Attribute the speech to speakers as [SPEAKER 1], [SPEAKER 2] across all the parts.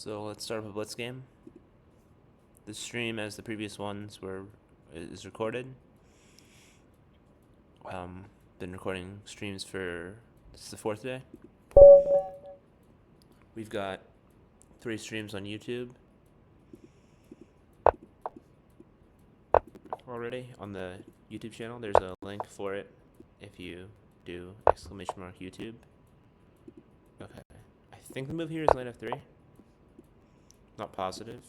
[SPEAKER 1] So let's start up a blitz game. The stream, as the previous ones is recorded. Been recording streams for this is the fourth day. We've got 3 streams on YouTube already on the YouTube channel. There's a link for it if you do !YouTube. Okay, I think the move here is knight f3. Not positive.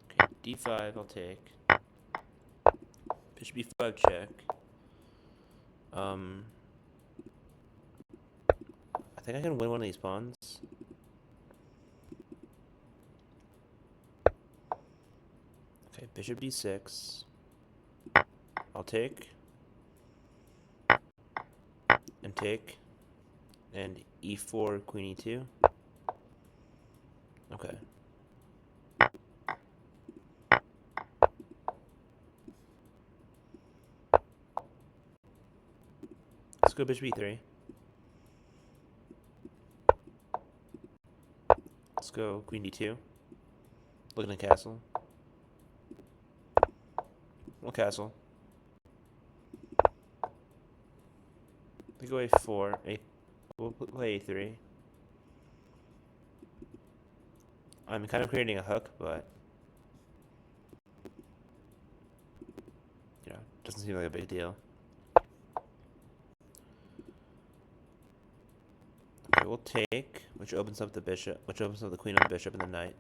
[SPEAKER 1] Okay, d5. I'll take. Bishop e5 check. I think I can win one of these pawns. Okay, bishop d6. I'll take. And take. And e4, queen e2. Okay. Let's go bishop e3. Let's go queen d2. Looking at castle. We'll castle. We go a4. We'll play a3. I'm kind of creating a hook, but doesn't seem like a big deal. Okay, we'll take, which opens up the bishop, which opens up the queen on the bishop and the knight.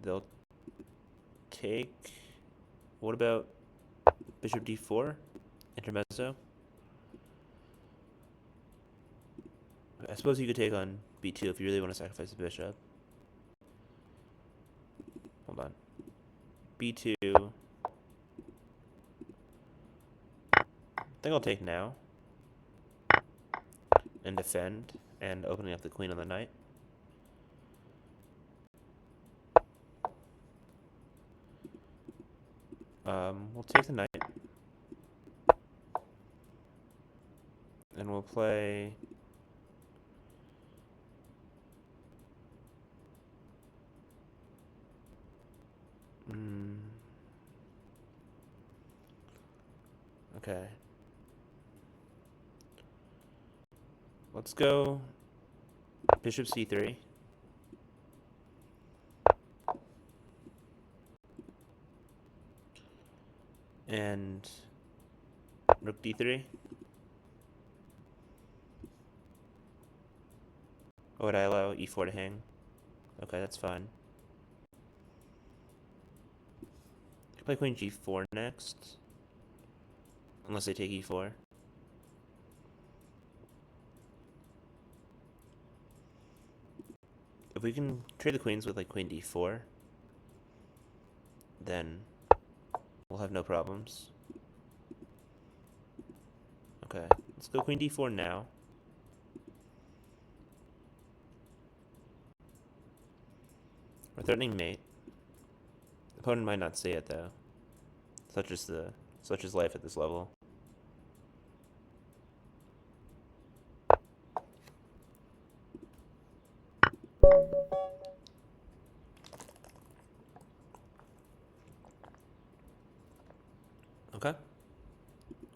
[SPEAKER 1] They'll take. What about bishop d4? Intermezzo. I suppose you could take on b2 if you really want to sacrifice the bishop. Hold on. b2. I think I'll take now. And defend, and opening up the queen on the knight. We'll take the knight. And we'll play. Okay. Let's go bishop c3. And rook d3. Or would I allow e4 to hang? Okay, that's fine. I can play queen g4 next. Unless they take e4. If we can trade the queens with like queen d4, then we'll have no problems. Okay, let's go queen d4 now. We're threatening mate. The opponent might not see it though. Such is life at this level. Okay.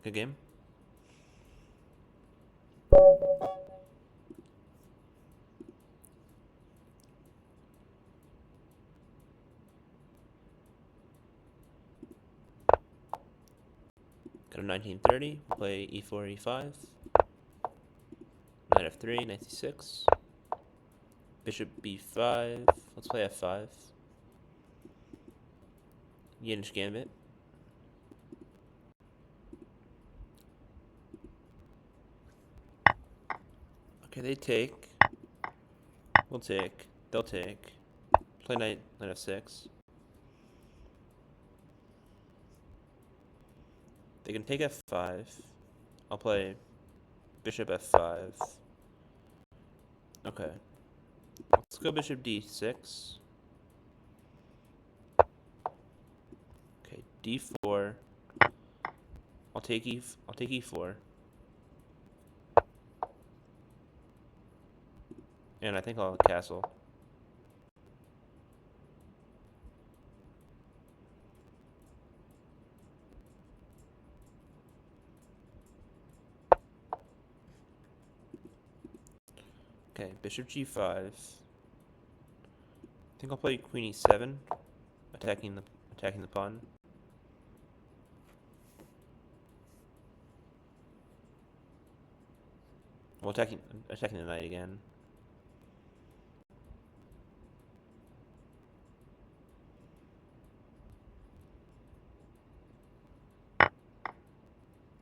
[SPEAKER 1] Good game. Go to 1930. We'll play e4, e5. Knight f3, knight c6. Bishop b5. Let's play f5. Yiddish gambit. Okay, they take. We'll take. They'll take. Play knight f6. They can take f5. I'll play bishop f5. Okay. Let's go bishop d6. Okay, d4. I'll take e4. And I think I'll castle. Okay, bishop g5. I think I'll play queen e7, attacking the pawn. Well, attacking the knight again.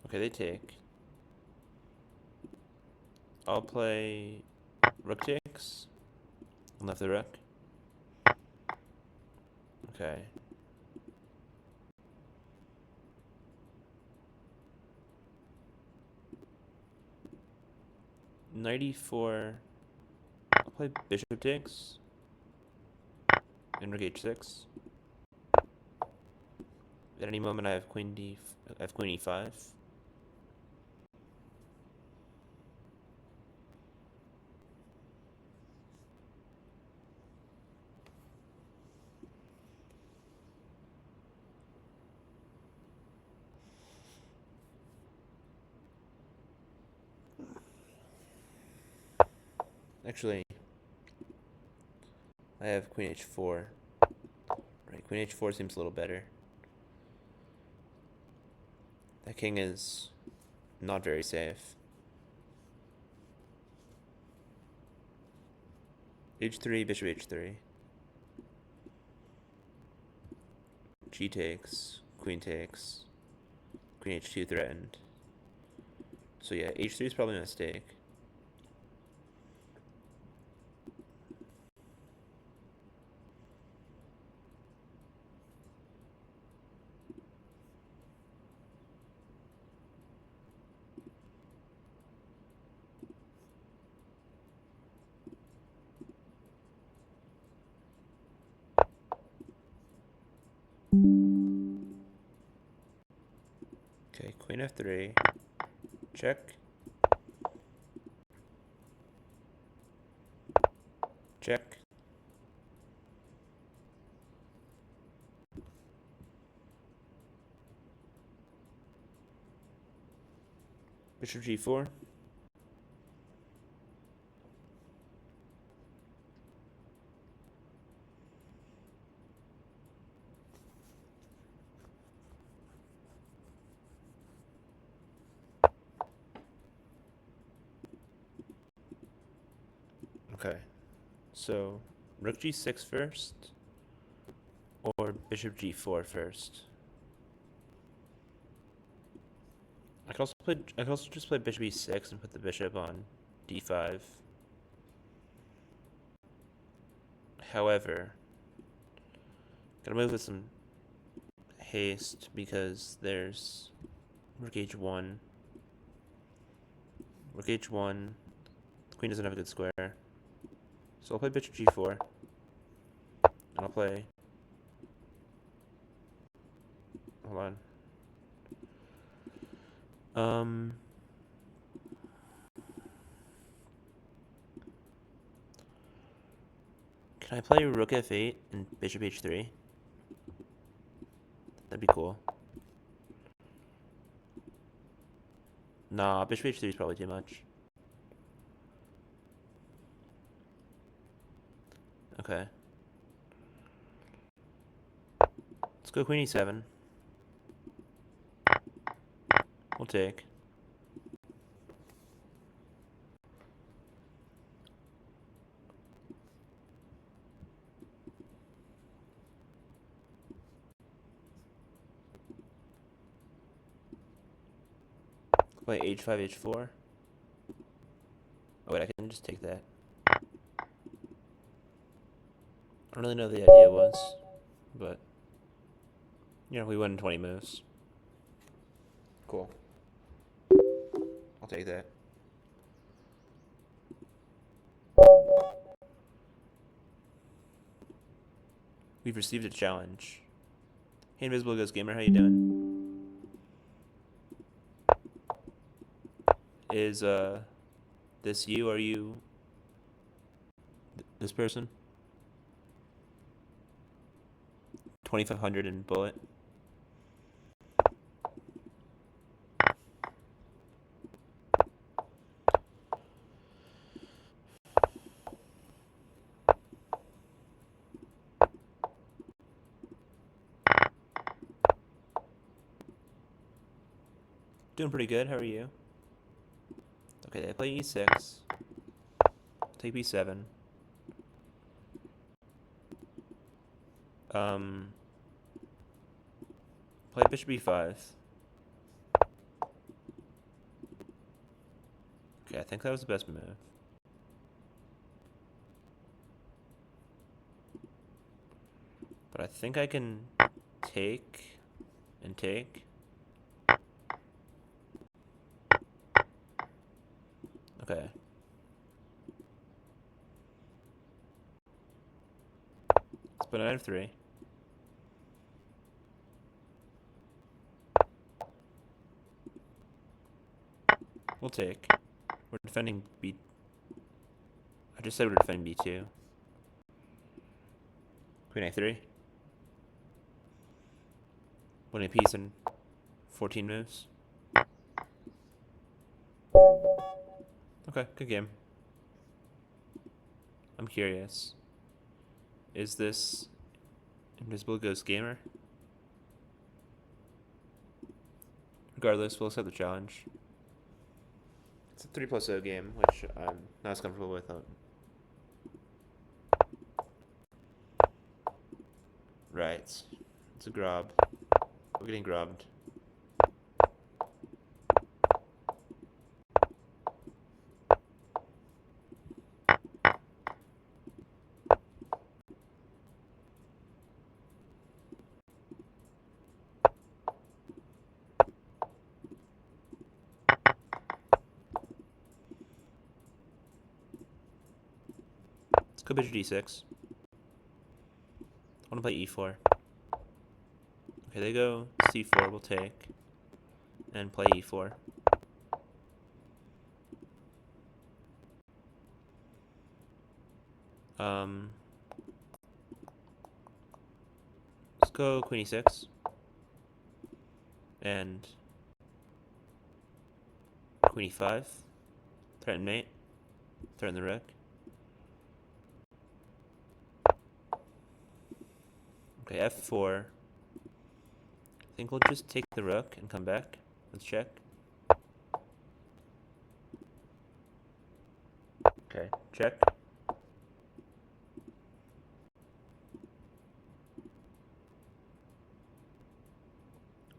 [SPEAKER 1] Okay, they take. I'll play rook takes. Left the rook. Okay. Knight e4. I'll play bishop takes. And rook h6. At any moment, I have queen e5. Actually, I have queen h4. Right, queen h4 seems a little better. That king is not very safe. h3, bishop h3. G takes, queen h2 threatened. So yeah, h3 is probably a mistake. Okay, queen f3, check, check. Bishop g4. Okay, so rook g6 first, or bishop g4 first. I could also just play bishop e6 and put the bishop on d5. However, gotta move with some haste because there's rook h1. Rook h1. The queen doesn't have a good square. So I'll play bishop g4. And I'll play... Hold on. Can I play rook f8 and bishop h3? That'd be cool. Nah, bishop h3 is probably too much. Okay. Let's go queen e7. We'll take. Play h5, h4. Oh wait, I can just take that. I don't really know what the idea was, but you know, we won in 20 moves. Cool. I'll take that. We've received a challenge. Hey, Invisible Ghost Gamer, how you doing? Is this you? Are you This person. 2500 in bullet. Doing pretty good. How are you? Okay, they play e6. Take b7. Play bishop e5. Okay, I think that was the best move. But I think I can take and take. Okay. Let's put knight f3. We'll take. We're defending b. I just said we're defending b2. Queen a3. Winning a piece in 14 moves. Okay, good game. I'm curious. Is this Invisible Ghost Gamer? Regardless, we'll accept the challenge. It's a 3+0 game, which I'm not as comfortable with. Right. It's a grob. We're getting grobbed. Let's go bishop d6. I want to play e4. Okay, they go c4, we'll take. And play e4. Let's go queen e6. And queen e5. Threaten mate. Threaten the rook. Okay, f4. I think we'll just take the rook and come back. Let's check. Okay, check.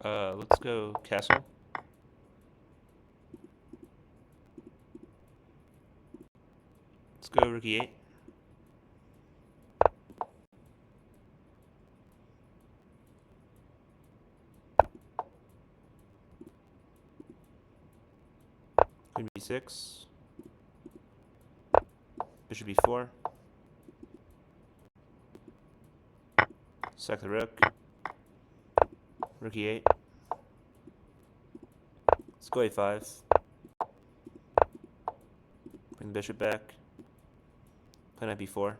[SPEAKER 1] Let's go castle. Let's go rook e8. Queen b6. Bishop b4. Sack the rook. Rook e8. Let's go a5. Bring the bishop back. Play knight b4.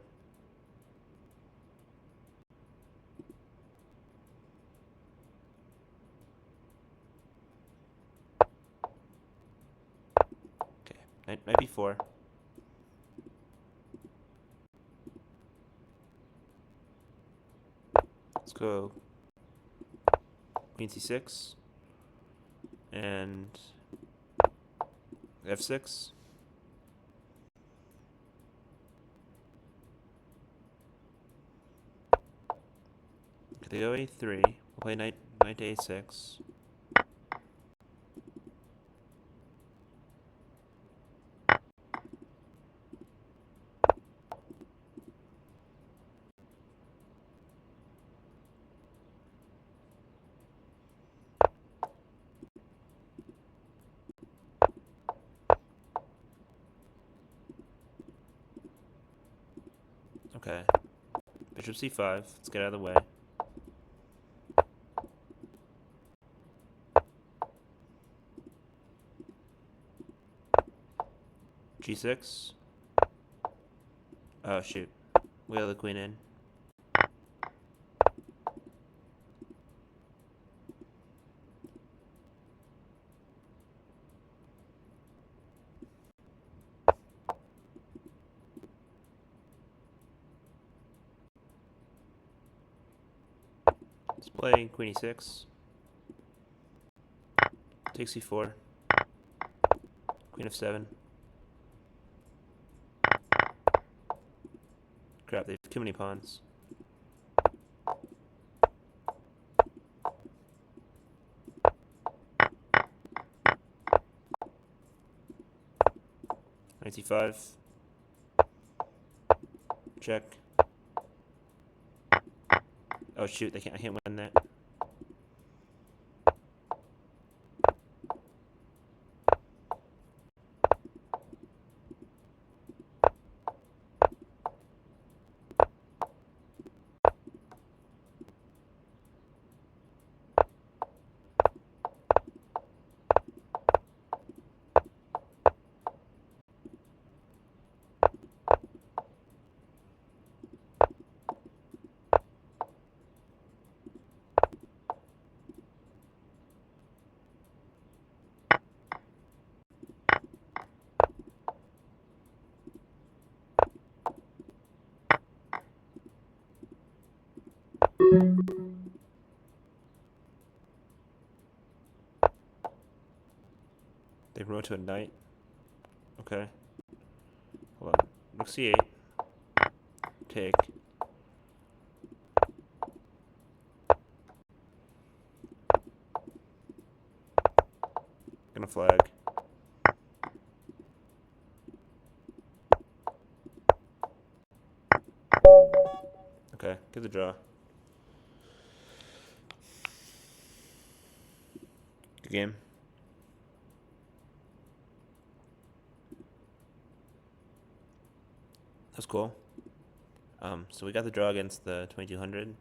[SPEAKER 1] Okay, knight b4. Let's go queen c6 and f6. Okay, they go a3. We'll play knight to a6. Okay. Bishop c5. Let's get out of the way. g6. Oh shoot. We got the queen in. Let's play queen e6. Take c4. Queen f7. Crap, they have too many pawns. Knight c5. Check. Oh shoot, I can't win that. They promote to a knight. Okay. Hold on. Rook c8. Take. Gonna flag. Okay, get the draw. Good game. That's cool. So we got the draw against the 2200.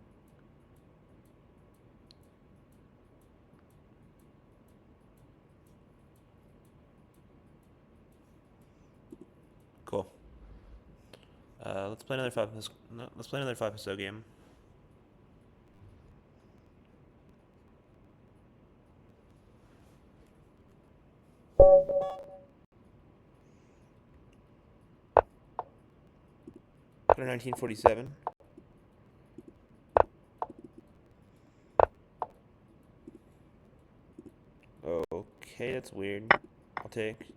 [SPEAKER 1] Cool. Let's play another let's play another 5 game. Got a 1947. Okay, that's weird. I'll take.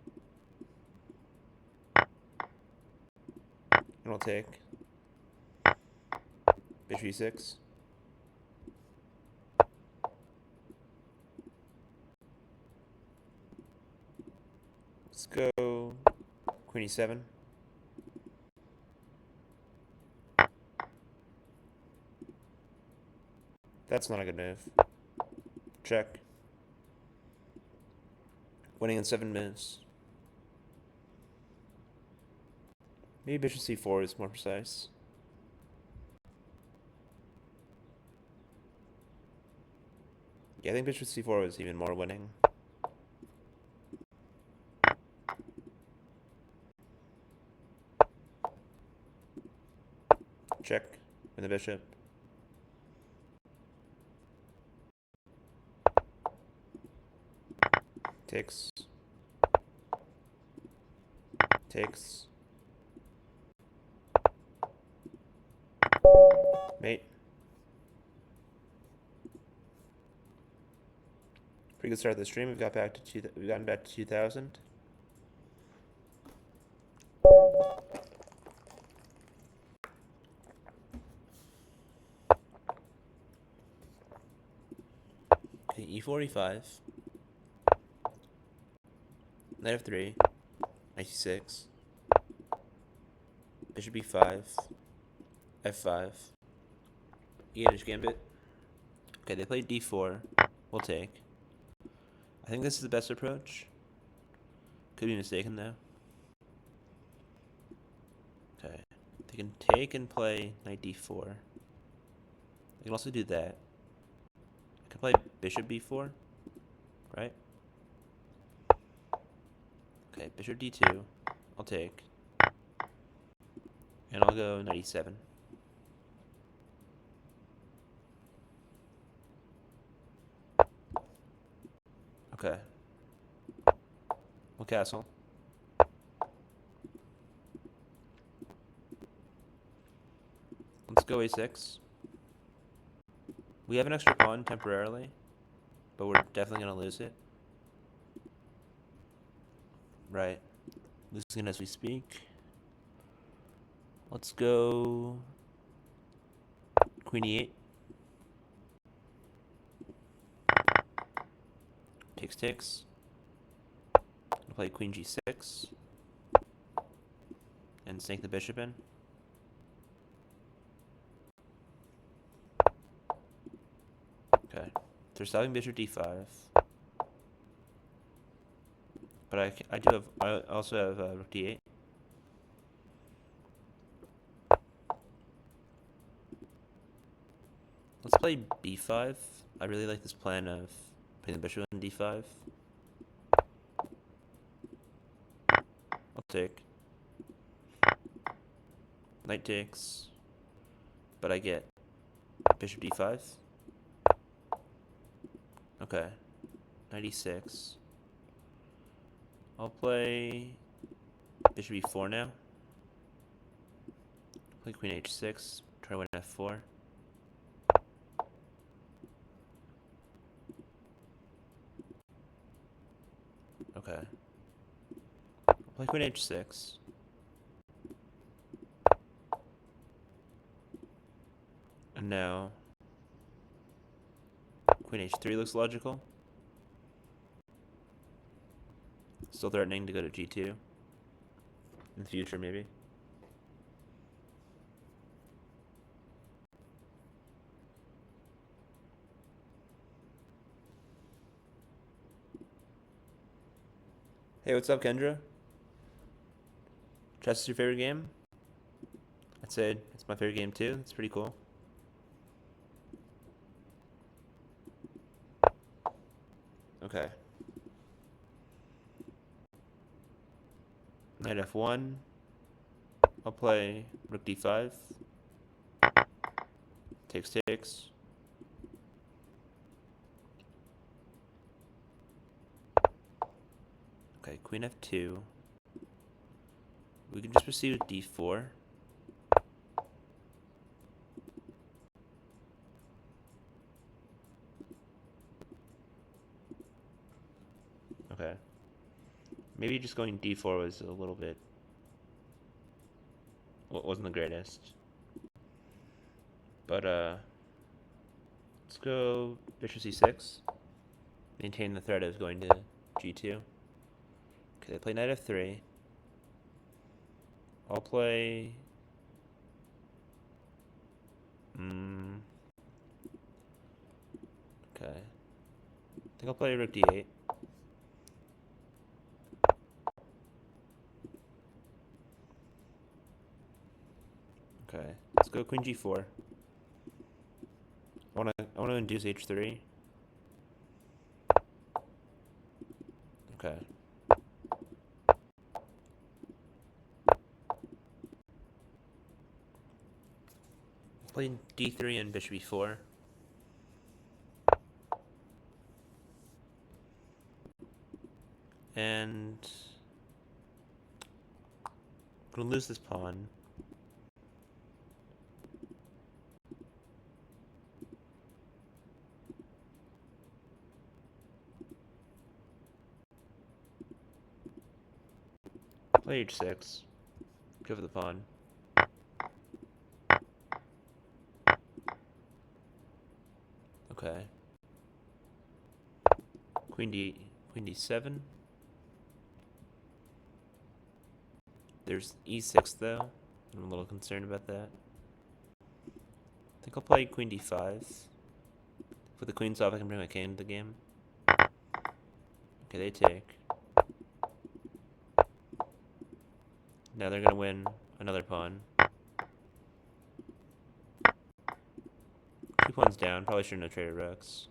[SPEAKER 1] And I'll take. Bishop e6. Let's go queen e7. That's not a good move. Check. Winning in 7 moves. Maybe bishop c4 is more precise. Yeah, I think bishop c4 was even more winning. Check. Win the bishop. Takes. Takes. Mate. Pretty good start of the stream. We've gotten back to 2000. Okay, e4, e5. Knight f3. Knight c6. Bishop e5. f5. E8 gambit. Okay, they played d4. We'll take. I think this is the best approach. Could be mistaken though. Okay. They can take and play knight d4. They can also do that. I can play bishop b4, right? Okay, bishop d2. I'll take. I And I'll go 97. Okay. We'll castle. Let's go a6. We have an extra pawn temporarily, but we're definitely going to lose it. Right. Losing it as we speak. Let's go queen e8. Takes. I'll play queen g6 and sink the bishop in. Okay. They're stopping bishop d5. But I also have rook d8. Let's play b5. I really like this plan of putting the bishop on d5. I'll take. Knight takes. But I get bishop d5. Okay. Knight e6. I'll play bishop e4 now. Play queen h6. Try to win f4. Okay. I'll play queen h6. And now queen h3 looks logical. Still threatening to go to g2 in the future, maybe. Hey, what's up, Kendra? Chess is your favorite game? I'd say it's my favorite game too. It's pretty cool. Okay. Knight f1. I'll play rook d5. Takes. Okay, queen f2. We can just proceed with d4. Okay. Maybe just going d4 was a little bit... wasn't the greatest. But, let's go bishop c6. Maintain the threat of going to g2. Okay, they play knight f3. I'll play... Okay. I think I'll play rook d8. Okay, let's go queen g4. I wanna induce h3. Okay. Play d3 and bishop e4. And I'm gonna lose this pawn. Play h6. Go for the pawn. Okay. Queen d7. There's e6 though. I'm a little concerned about that. I think I'll play queen d5. With the queens off, I can bring my king into the game. Okay, they take. Now they're gonna win another pawn. 2 pawns down. Probably shouldn't have traded rooks.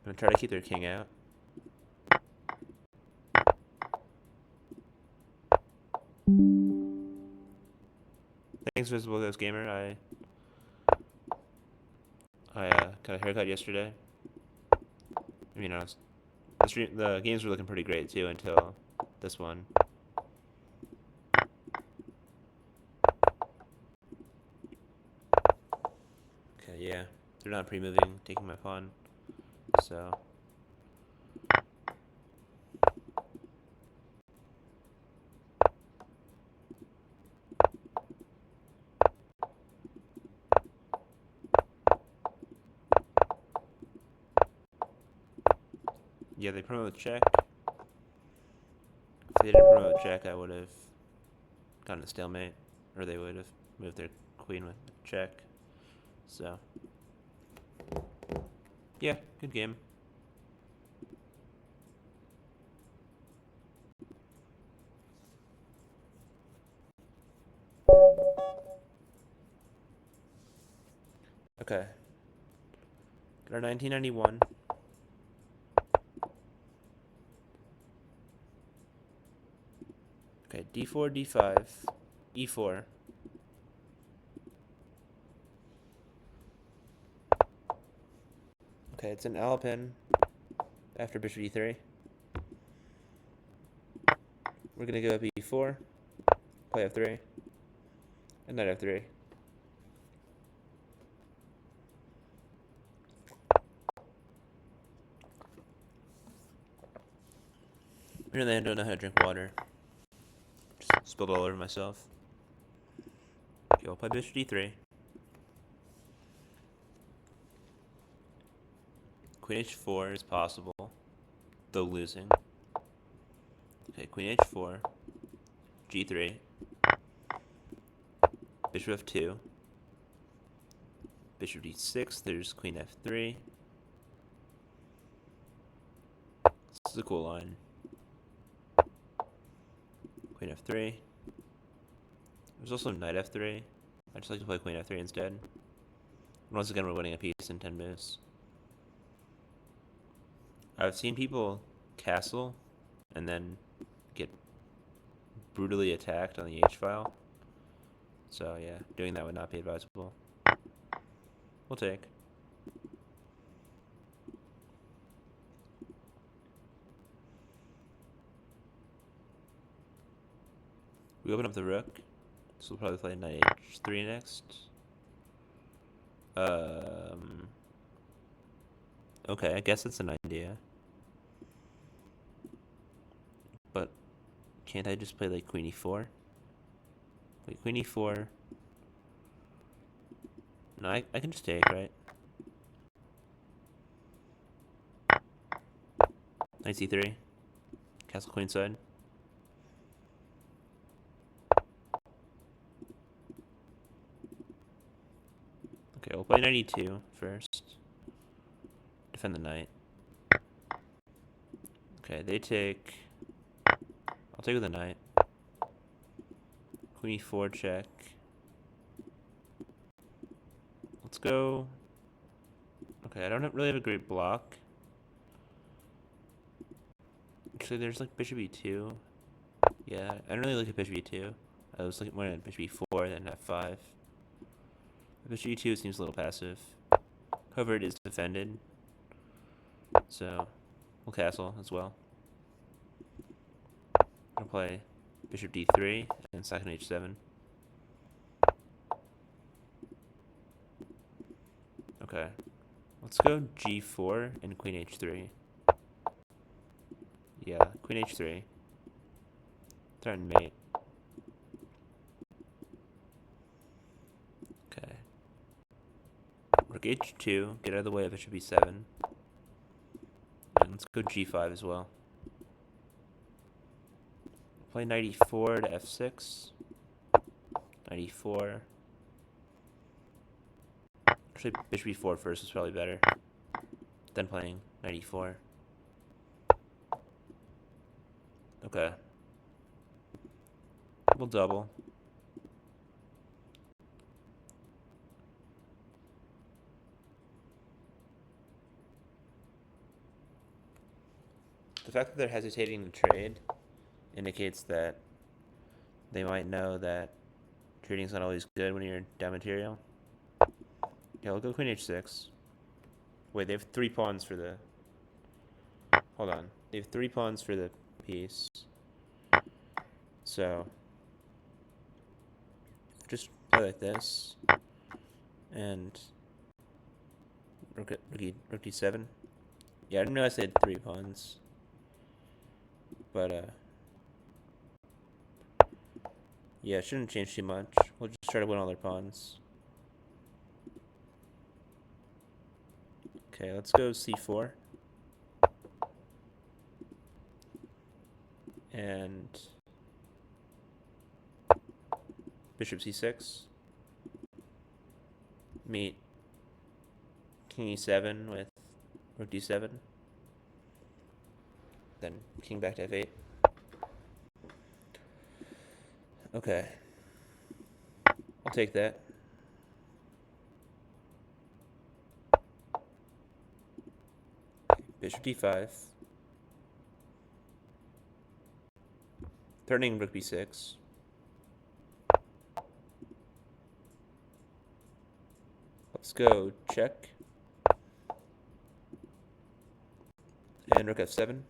[SPEAKER 1] I'm gonna try to keep their king out. Thanks, Visible Ghost Gamer. I got a haircut yesterday. I mean, the games were looking pretty great too until this one. Okay, yeah, they're not pre-moving, taking my pawn, so. Yeah, they promote check. If they didn't promote check, I would have gotten a stalemate, or they would have moved their queen with check. So, yeah, good game. Okay. Got our 1991. Okay, d4, d5, e4. Okay, it's an Alpin after bishop e3. We're gonna go up e4, play f3, and knight f3. Really, I don't know how to drink water. Just spilled all over myself. Okay, I'll play bishop d3. Queen h4 is possible, though losing. Okay, queen h4, g3, bishop f2, bishop d6, there's queen f3. This is a cool line. Queen f3. There's also knight f3. I just like to play queen f3 instead. Once again, we're winning a piece in 10 moves. I've seen people castle and then get brutally attacked on the h-file. So yeah, doing that would not be advisable. We'll take. We open up the rook. So we'll probably play knight h3 next. Okay, I guess it's an idea. But can't I just play like queen e4? Wait, queen e4. No, I can just take, right? Knight c3. Castle queenside. Okay, we'll play knight e2 first. Defend the knight. Okay, they take. I'll take with the knight. Queen e4 check. Let's go. Okay, I don't really have a great block. Actually, there's like bishop e2. Yeah, I don't really look at bishop e2. I was looking more at bishop e4 than f5. Bishop e2 seems a little passive. However, it is defended. So, we'll castle as well. I'll play bishop d3 and second h7. Okay. Let's go g4 and queen h3. Yeah, queen h3. Threaten mate. Okay. Rook h2, get out of the way of bishop e7. And let's go g5 as well. Play knight e4 to f6. Knight e4. Actually, bishop e4 first is probably better than playing knight e4. Okay. We'll double. The fact that they're hesitating to trade indicates that they might know that Trading's not always good when you're down material. Yeah, I'll go queen h6. Wait, they have 3 pawns for the... Hold on. They have 3 pawns for the piece. So... just play like this. And... Rook d7. Yeah, I didn't realize they had 3 pawns. But, yeah, it shouldn't change too much. We'll just try to win all their pawns. Okay, let's go c4. And bishop c6. Meet king e7 with rook d7. Then king back to f8. Okay. I'll take that. Bishop d5. Threatening rook b6. Let's go check. And rook f7.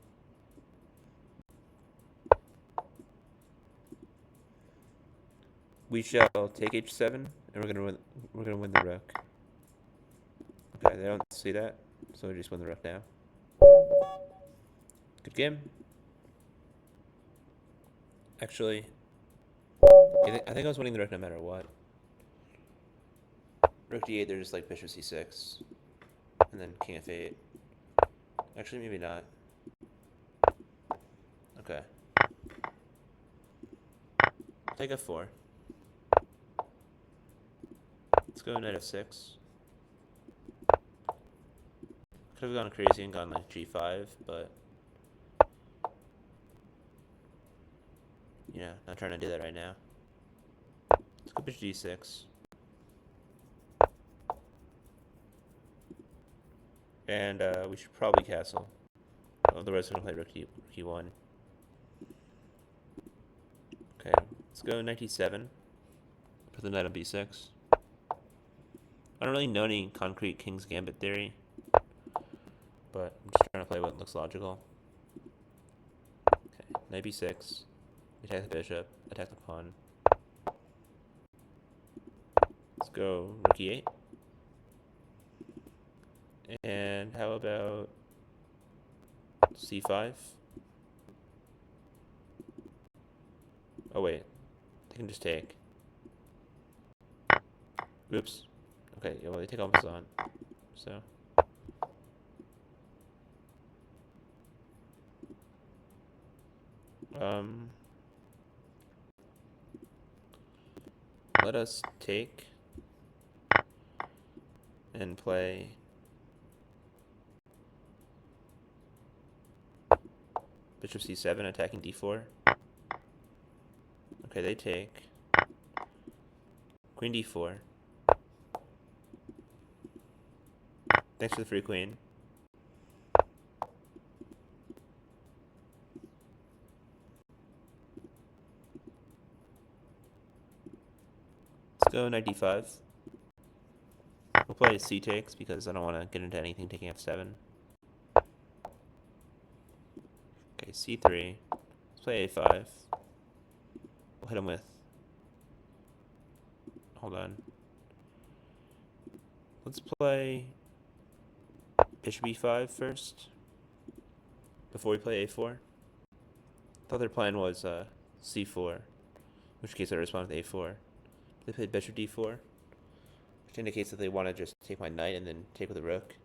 [SPEAKER 1] We shall take h7, and we're gonna win the rook. Okay, they don't see that, so we just win the rook now. Good game. Actually, I think I was winning the rook no matter what. Rook d8, they're just like bishop c6, and then king f8. Actually, maybe not. Okay. Take f4. Let's go knight f6. Could have gone crazy and gone like g5, but you know, not trying to do that right now. Let's go bishop d6. And we should probably castle. Otherwise, we're gonna play rook e1. Okay, let's go knight e7. Put the knight on b6. I don't really know any concrete King's Gambit theory, but I'm just trying to play what looks logical. Okay, knight b6. Attack the bishop. Attack the pawn. Let's go rook e8. And how about c5? Oh wait, they can just take. Oops. Okay, yeah, well they take almost on. So let us take and play bishop c7 attacking d4. Okay, they take. Queen d4. Thanks for the free queen. Let's go knight d5. We'll play c takes because I don't want to get into anything taking f7. Okay, c3. Let's play a5. We'll hit him with... Hold on. Let's play bishop e5 first before we play a4. I thought their plan was c4, in which case I respond with a4. They played bishop d4, which indicates that they want to just take my knight and then take with a rook.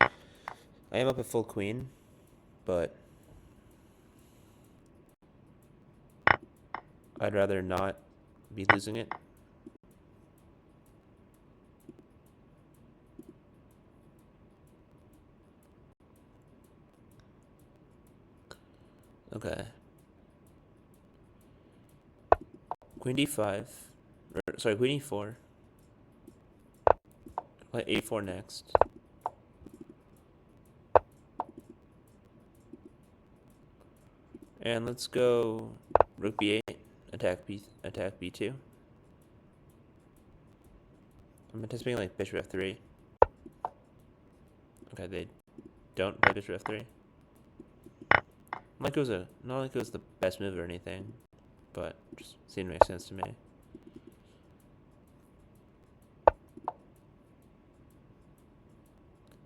[SPEAKER 1] I am up at full queen, but I'd rather not be losing it. Okay. Queen d5. Sorry, queen e4. Play a4 next. And let's go rook b8 attack b2. I'm anticipating like bishop f3. Okay, they don't play bishop f3. Not like it was the best move or anything, but just seemed to make sense to me.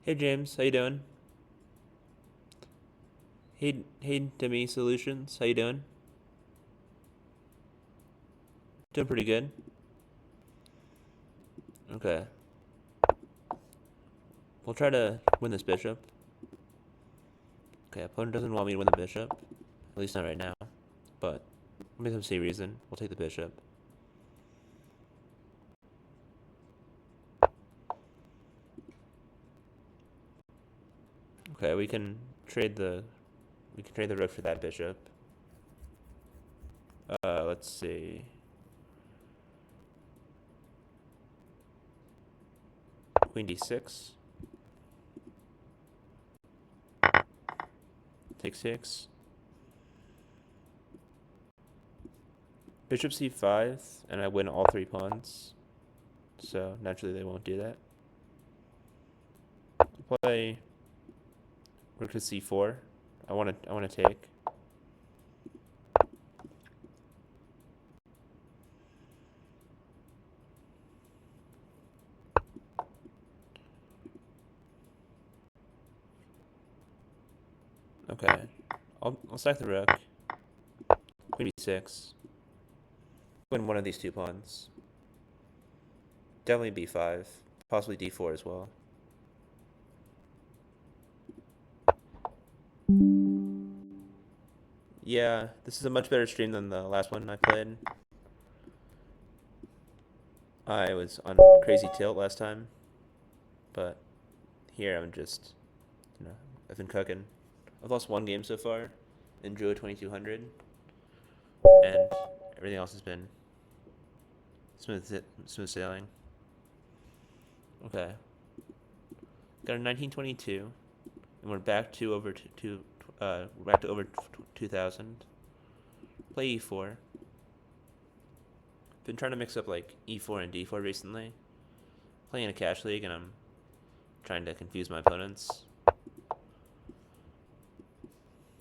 [SPEAKER 1] Hey James, how you doing? Hey Demi Solutions, how you doing? Doing pretty good. Okay. We'll try to win this bishop. Okay, opponent doesn't want me to win the bishop. At least not right now. But maybe some silly reason. We'll take the bishop. Okay, we can trade the rook for that bishop. Let's see. Queen d6. Take 6. Bishop c5, and I win all 3 pawns. So naturally they won't do that. Play rook to c4. I want to take. Okay, I'll sack the rook. Queen d6. Win one of these 2 pawns. Definitely b5, possibly d4 as well. Yeah, this is a much better stream than the last one I played. I was on crazy tilt last time, but here I'm just, I've been cooking. I've lost 1 game so far in Drew 2200, and everything else has been smooth sailing. Okay, got a 1922, and we're back to over 2000. Play e4. Been trying to mix up like e4 and d4 recently. Playing a cash league, and I'm trying to confuse my opponents.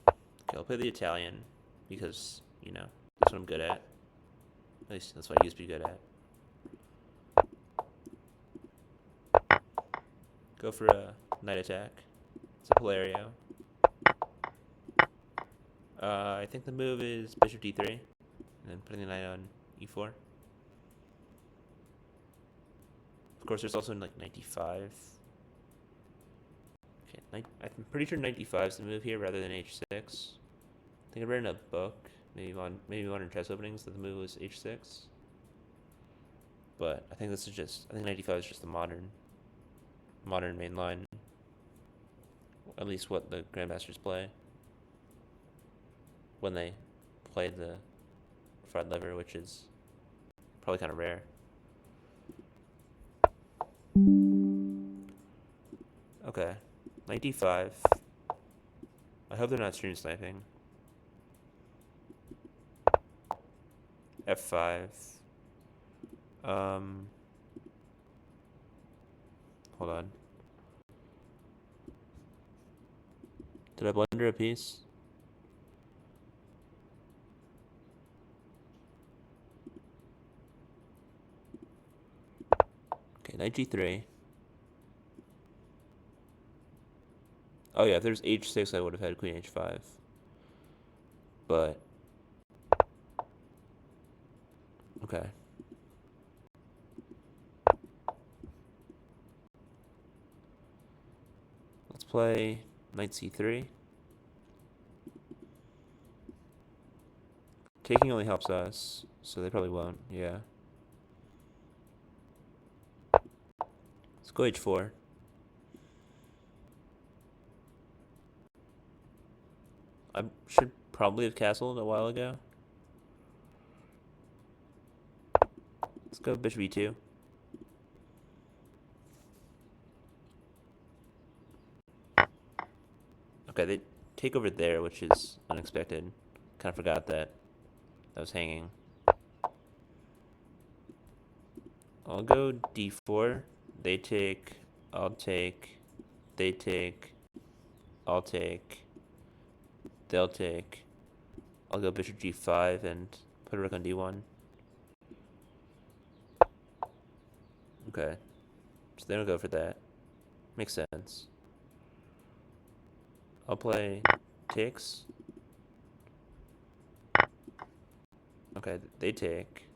[SPEAKER 1] Okay, I'll play the Italian because, that's what I'm good at. At least that's what I used to be good at. Go for a knight attack. It's a Polario. I think the move is bishop d3, and then putting the knight on e4. Of course, there's also like knight d5. Okay, I'm pretty sure knight d5 is the move here rather than h6. I think I read in a book, maybe Modern Chess Openings, that the move was h6. But I think knight d5 is just the modern main line. At least what the grandmasters play when they play the fried liver, which is probably kind of rare. Okay, knight d5. I hope they're not stream sniping. f5. Hold on. Did I blunder a piece? Okay, knight g3. Oh yeah, if there's h6, I would have had queen h5. But okay. Let's play knight c3. Taking only helps us, so they probably won't. Yeah. Let's go h4. I should probably have castled a while ago. Let's go bishop e2. Okay, they take over there, which is unexpected. Kind of forgot that was hanging. I'll go d4. They take. I'll take. They take. I'll take. They'll take. I'll go bishop g5 and put a rook on d1. Okay. So they don't go for that. Makes sense. I'll play takes. Okay, they take.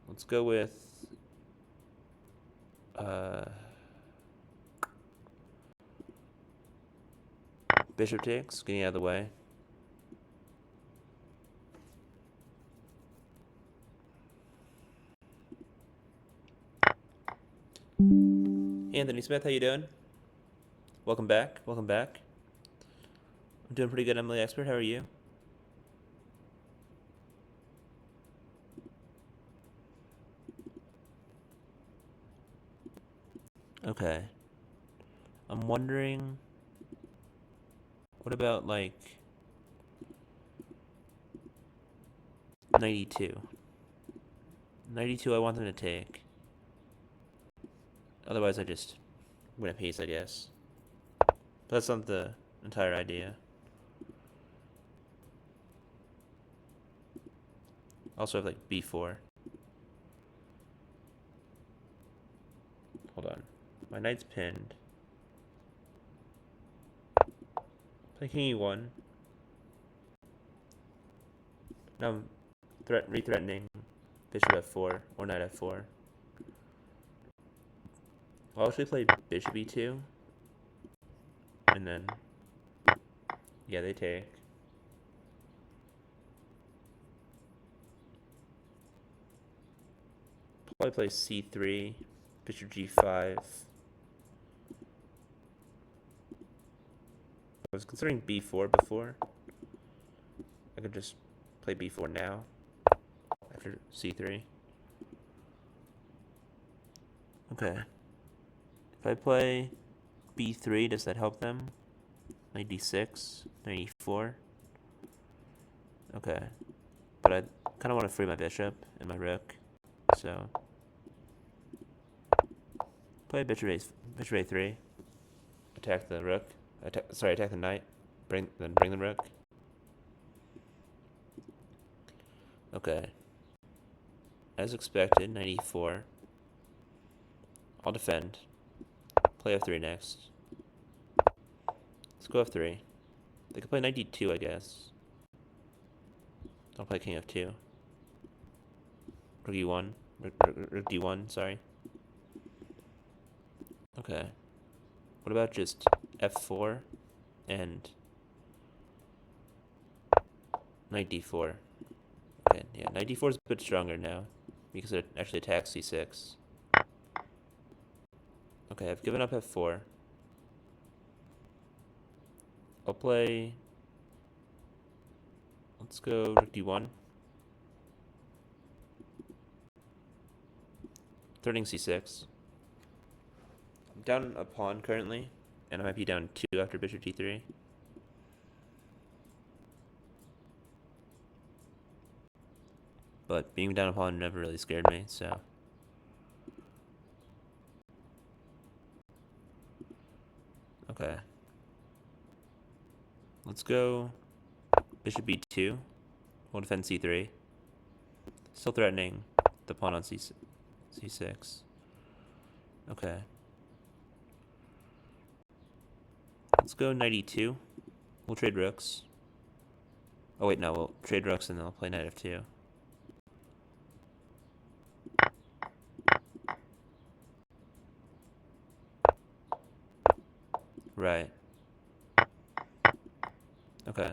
[SPEAKER 1] Let's go with bishop takes, getting out of the way. Anthony Smith, how you doing? Welcome back. Welcome back. I'm doing pretty good, Emily Expert. How are you? Okay. I'm wondering, what about like 92? 92 I want them to take. Otherwise I just win a piece, I guess. But that's not the entire idea. Also have like b4. Hold on. My knight's pinned. Play king e1. Now I'm re-threatening bishop f4 or knight f4. I'll actually play bishop e2. And then, yeah, they take. Probably play c3, bishop g5. I was considering b4 before. I could just play b4 now after c3. Okay. If I play b3, does that help them? Knight d6, knight e4. Okay. But I kind of want to free my bishop and my rook, so play bishop a3. Attack the rook. Attack the knight. Bring the rook. Okay. As expected, knight e4. I'll defend. Play f3 next. Let's go f3. They could play knight d2, I guess. I'll play king f2. Rook e1. Rook d1, sorry. Okay. What about just f4 and knight d4? Okay, yeah, knight d4 is a bit stronger now because it actually attacks c6. Okay, I've given up f4. I'll play... Let's go rook d1. Threatening c6. I'm down a pawn currently, and I might be down 2 after bishop d3. But being down a pawn never really scared me, so... Okay. Let's go bishop b2. We'll defend c3. Still threatening the pawn on c6. Okay. Let's go knight e2. We'll trade rooks. Oh wait, no, we'll trade rooks and then I'll play knight f2. Right. Okay.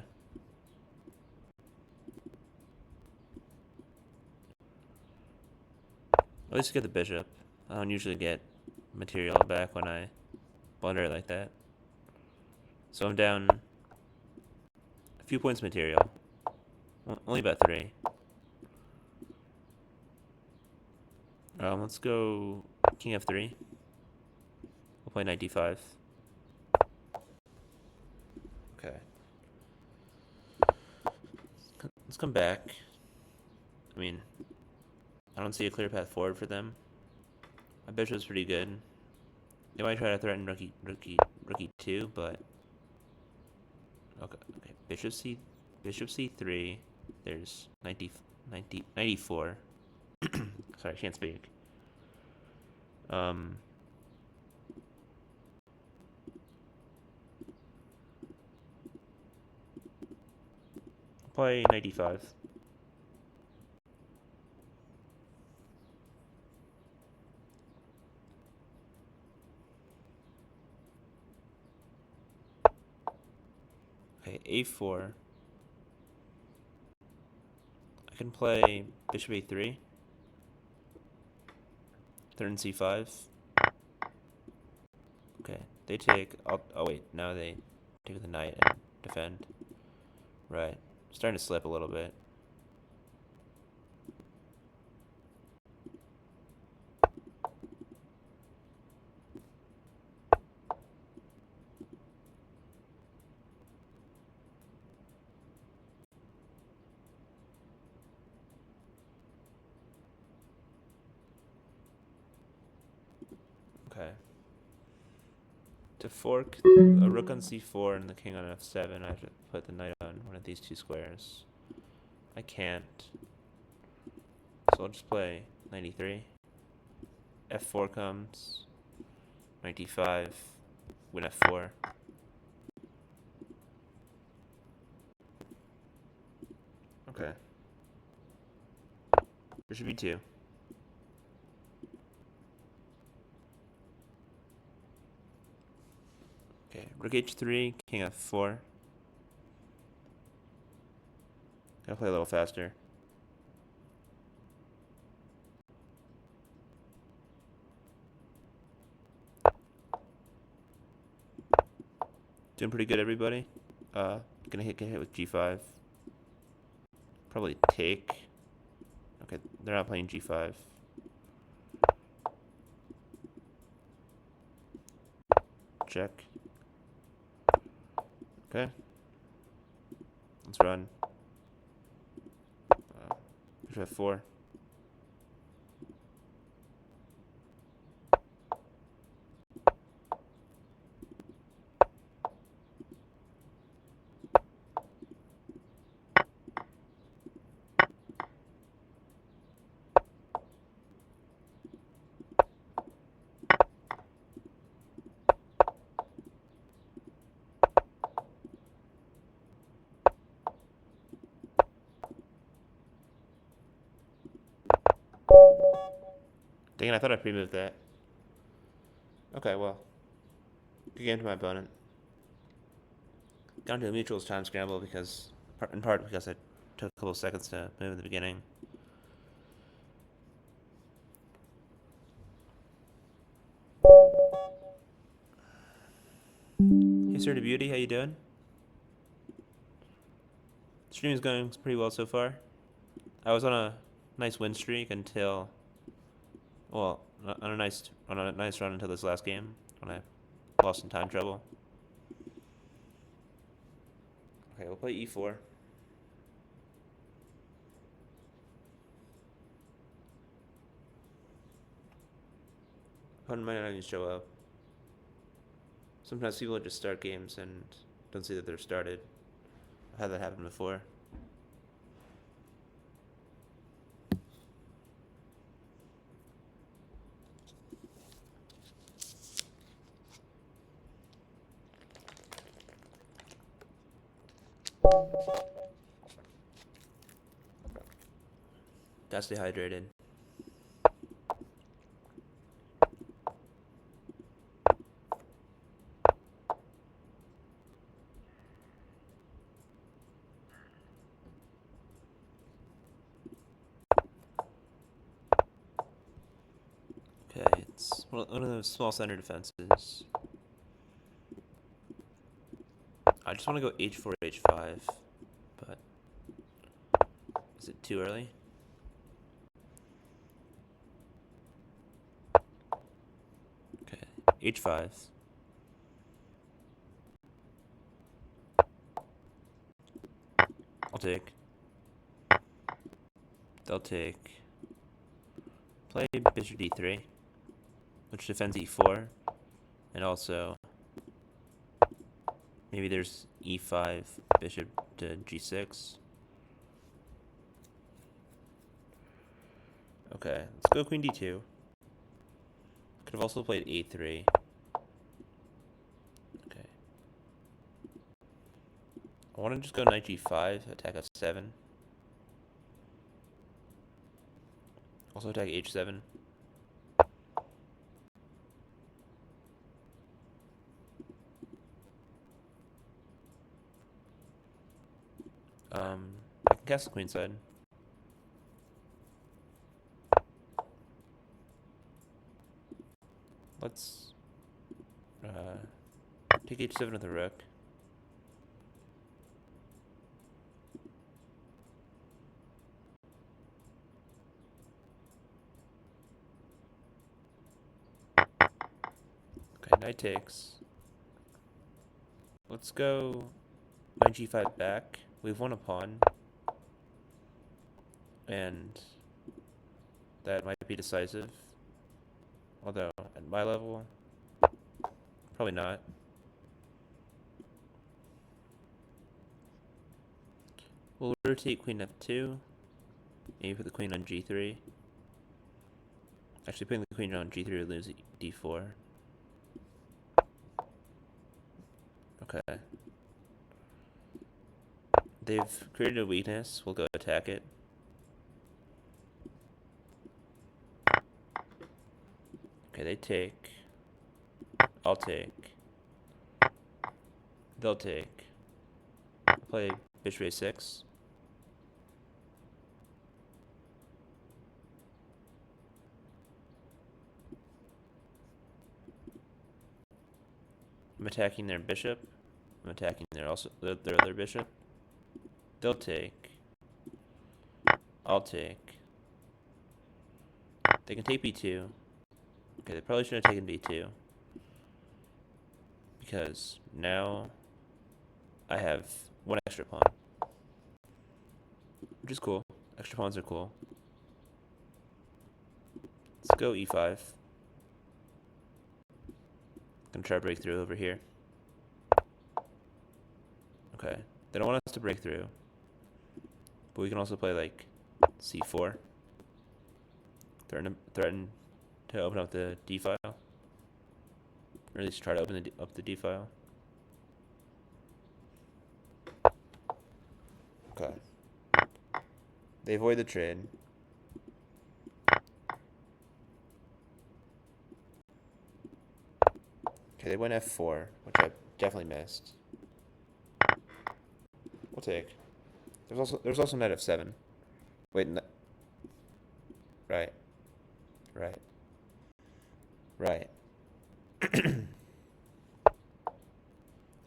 [SPEAKER 1] At least get the bishop. I don't usually get material back when I blunder it like that. So I'm down a few points material. Only about 3. Let's go king f3. We'll play knight d5. Okay. Let's come back. I mean, I don't see a clear path forward for them. My bishop's pretty good. They might try to threaten rookie 2, but okay. Bishop c3. There's 94. Sorry, I can't speak. Play 95. Okay, a4. I can play bishop a3. Turn c5. Okay, they take. Oh wait, now they take the knight and defend. Right, starting to slip a little bit. Okay. To fork a rook on c4 and the king on f7, I have to put the knight on one of these two squares. I can't. So I'll just play 93. f4 comes. 95. Win f4. Okay. Bishop e2. Okay, rook h3, king f4. Gotta play a little faster. Doing pretty good, everybody. Gonna get hit with g5. Probably take. Okay, they're not playing g5. Check. Okay. Let's run. Bishop f4. Dang it, I thought I pre-moved that. Okay, well. Good game to my opponent. Got into a mutuals time scramble because, in part because I took a couple seconds to move in the beginning. Hey, Sir to Beauty, how you doing? Stream is going pretty well so far. I was on a nice win streak until, well, on a nice run until this last game when I lost in time trouble. Okay, we'll play e4. Opponent might not even show up. Sometimes people just start games and don't see that they're started. I've had that happen before. Gotta stay hydrated. Okay, it's one of those small center defenses. I just want to go h4, h5, but is it too early? Okay, h5. I'll take. They'll take. Play bishop d3, which defends e4, and also maybe there's e5, bishop to g6. Okay, let's go queen d2. Could have also played a3. Okay. I want to just go knight g5, attack f7. Also attack h7. I can castle queenside. Let's take h7 with the rook. Okay, knight takes. Let's go knight g5 back. We've won a pawn. And that might be decisive. Although, at my level, probably not. We'll rotate queen f2. Maybe put the queen on g3. Actually, putting the queen on g3 would lose d4. Okay. They've created a weakness. We'll go attack it. Okay, they take. I'll take. They'll take. Play bishop a6. I'm attacking their bishop. I'm attacking their other bishop. They'll take. I'll take. They can take b2. Okay, they probably should have taken b2. Because now I have one extra pawn. Which is cool. Extra pawns are cool. Let's go e5. Gonna try to break through over here. Okay. They don't want us to break through. But we can also play like c4. Threaten to open up the d file. Or at least try to open up the d file. Okay. They avoid the trade. Okay, they went f4, which I definitely missed. We'll take. There's also knight f7. Wait, no. Right.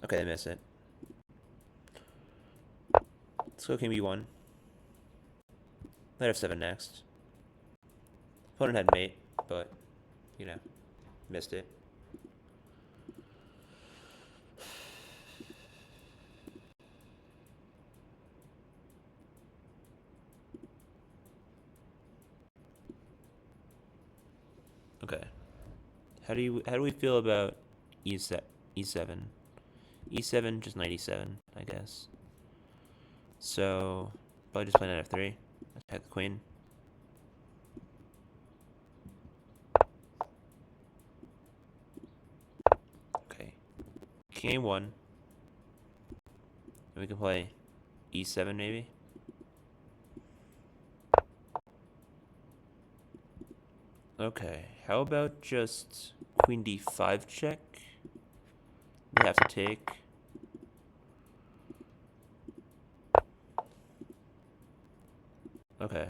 [SPEAKER 1] Okay, they miss it. Let's go king b1. Knight f7 next. Opponent had mate, but, you know, missed it. Okay. How do we feel about e7? E7, just knight e7, I guess. So, probably just play knight f3. Attack the queen. Okay. King a1. And we can play e7 maybe. Okay, how about just queen d5 check? We have to take. Okay.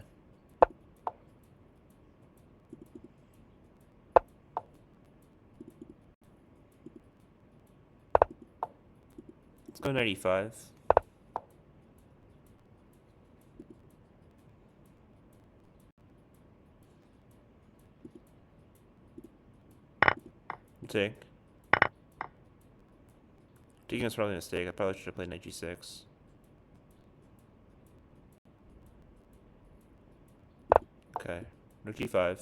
[SPEAKER 1] Let's go knight e5. Take. Taking was probably a mistake. I probably should have played knight g6. Okay. Rook g5.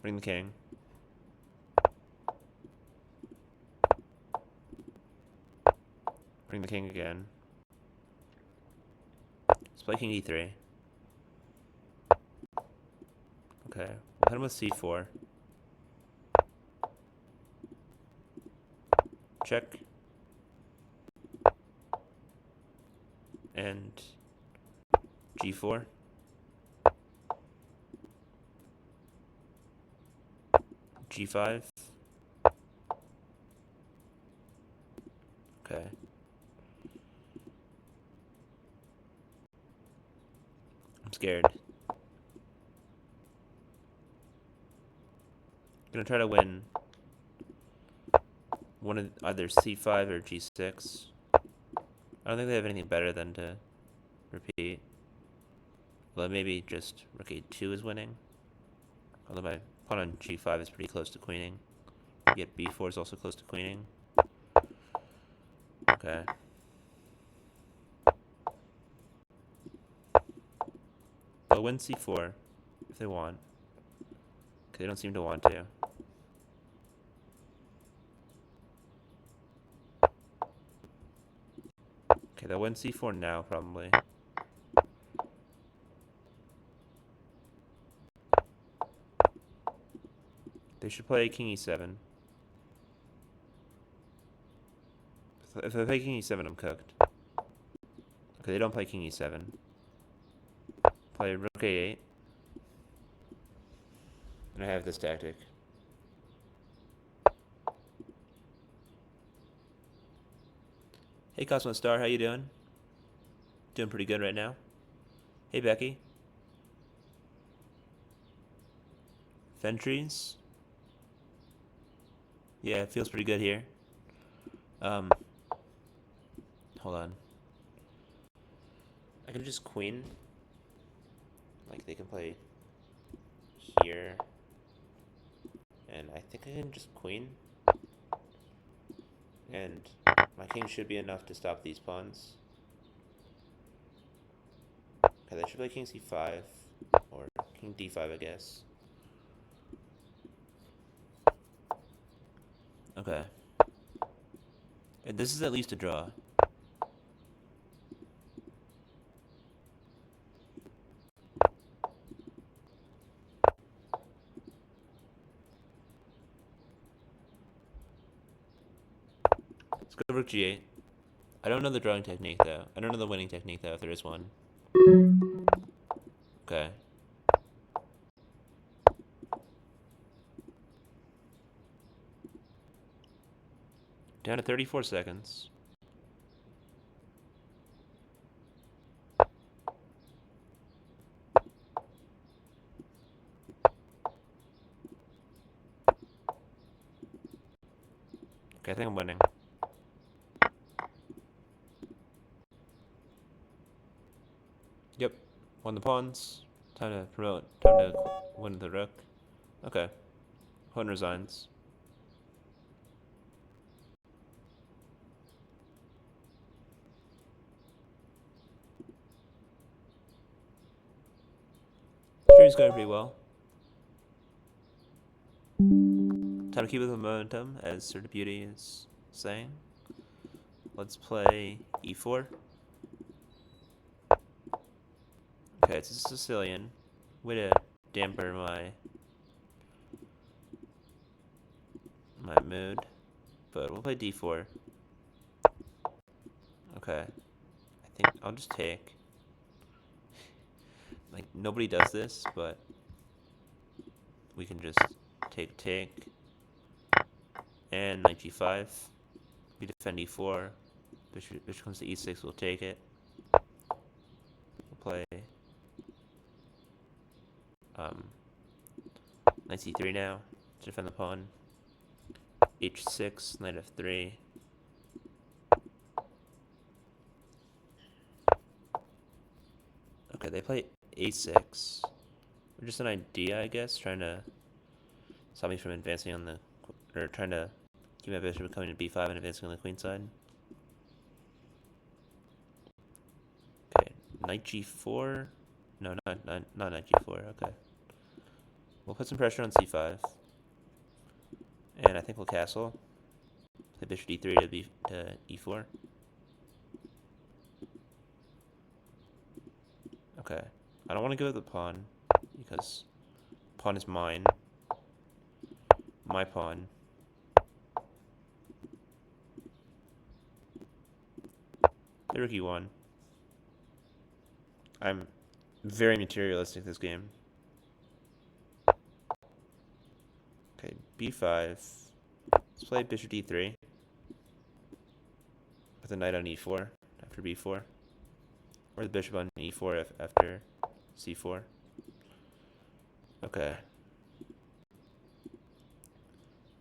[SPEAKER 1] Bring the king. Bring the king again. Let's play king e3. Okay, we'll hit him with c4. Check. And g4. g5. Okay. I'm scared. Gonna try to win one of either c5 or g6. I don't think they have anything better than to repeat. Well, maybe just rook a2 is winning. Although my pawn on g5 is pretty close to queening. Yet b4 is also close to queening. Okay. They'll win c4 if they want. Because they don't seem to want to. Okay, they'll win c4 now, probably. They should play king e7. If they play king e7, I'm cooked. Okay, they don't play king e7. Play rook a8. And I have this tactic. Hey Cosmo Star, how you doing? Doing pretty good right now. Hey Becky. Fentries. Yeah, it feels pretty good here. Hold on. I can just queen. Like they can play here. And I think I can just queen. And my king should be enough to stop these pawns. Okay, they should play king c5 or king d5, I guess. Okay. And this is at least a draw. Let's go rook g8. I don't know the drawing technique, though. I don't know the winning technique, though, if there is one. Okay. Down to 34 seconds. Okay, I think I'm winning. Yep. Won the pawns. Time to promote. Time to win the rook. Okay. Pawn resigns. Stream's going pretty well. Time to keep up the momentum, as Sir Beauty is saying. Let's play e4. Okay, it's a Sicilian. Way to damper my mood. But we'll play d4. Okay. I think I'll just take. Like, nobody does this, but we can just take. And knight g5. We defend e4. Bishop comes to e6, we'll take it. We'll play knight c3 now to defend the pawn. h6, knight f3. Okay, they play a6. We're just an idea, I guess, trying to stop me from advancing on the, or trying to keep my bishop from coming to b5 and advancing on the queen side. Okay, knight g4. No, not knight g4. Okay. We'll put some pressure on c5. And I think we'll castle. Play bishop d3 to e4. Okay. I don't want to go with the pawn because pawn is mine. My pawn. Play rook e1. I'm very materialistic this game. Okay, b5. Let's play bishop d3. With the knight on e4 after b4. Or the bishop on e4 after c4. Okay.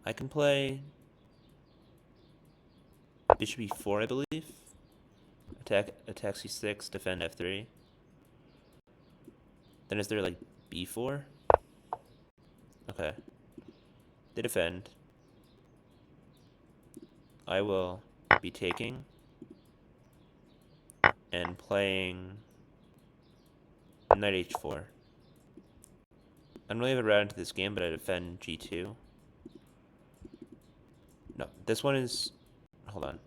[SPEAKER 1] I can play bishop e4, I believe. Attack c6, defend f3. Then is there like b4? Okay. They defend. I will be taking and playing knight h4. I don't really have a route into this game, but I defend g2. No, this one is... Hold on.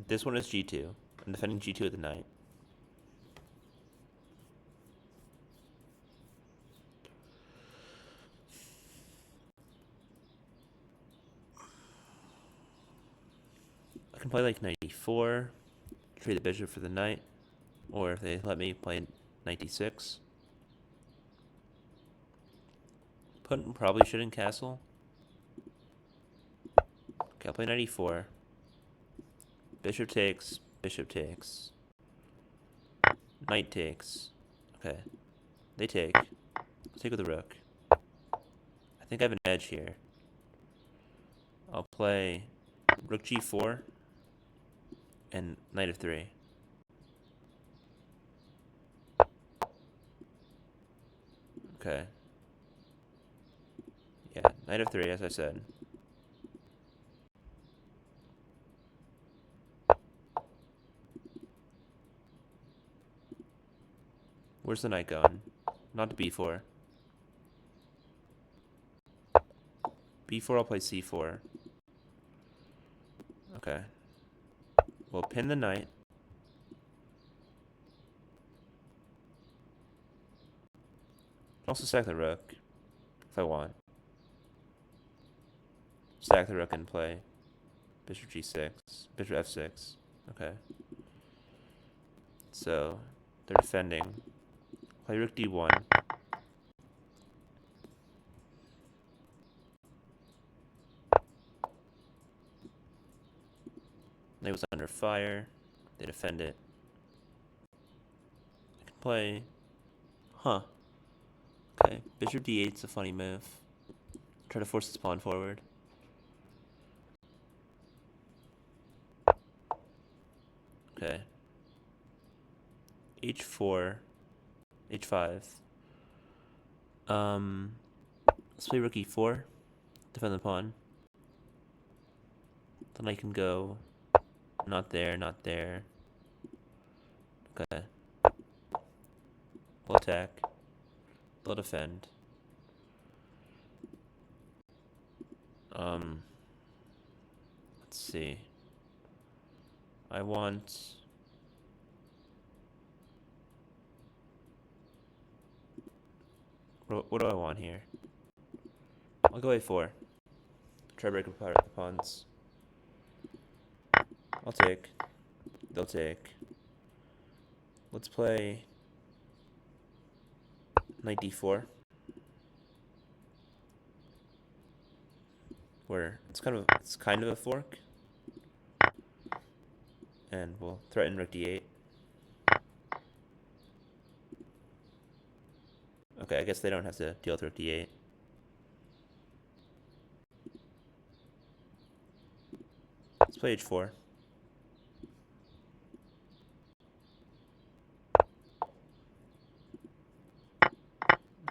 [SPEAKER 1] This one is g2. I'm defending g2 with the knight. I can play like knight e4, trade the bishop for the knight, or if they let me play knight d6. Probably shouldn't castle. Okay, I'll play knight e4. Bishop takes, bishop takes. Knight takes. Okay. They take. I'll take with the rook. I think I have an edge here. I'll play rook g4 and knight f3. Okay. Yeah, knight f3, as I said. Where's the knight going? Not to b4. b4, I'll play c4. Okay. We'll pin the knight. Also sack the rook, if I want. Sack the rook and play bishop g6, bishop f6. Okay. So, they're defending. Play rook d1. Knight was under fire. They defend it. I can play... Huh. Okay, bishop d8 is a funny move. Try to force this pawn forward. Okay. h4, h5. Let's play rook e4. Defend the pawn. Then I can go not there, not there. Okay. We'll attack. They'll defend. Let's see. I want... What do I want here? I'll go a4. Try to break apart the pawns. I'll take. They'll take. Let's play knight d4. Where it's kind of a fork. And we'll threaten rook d8. Okay, I guess they don't have to deal with rook d8. Let's play h4.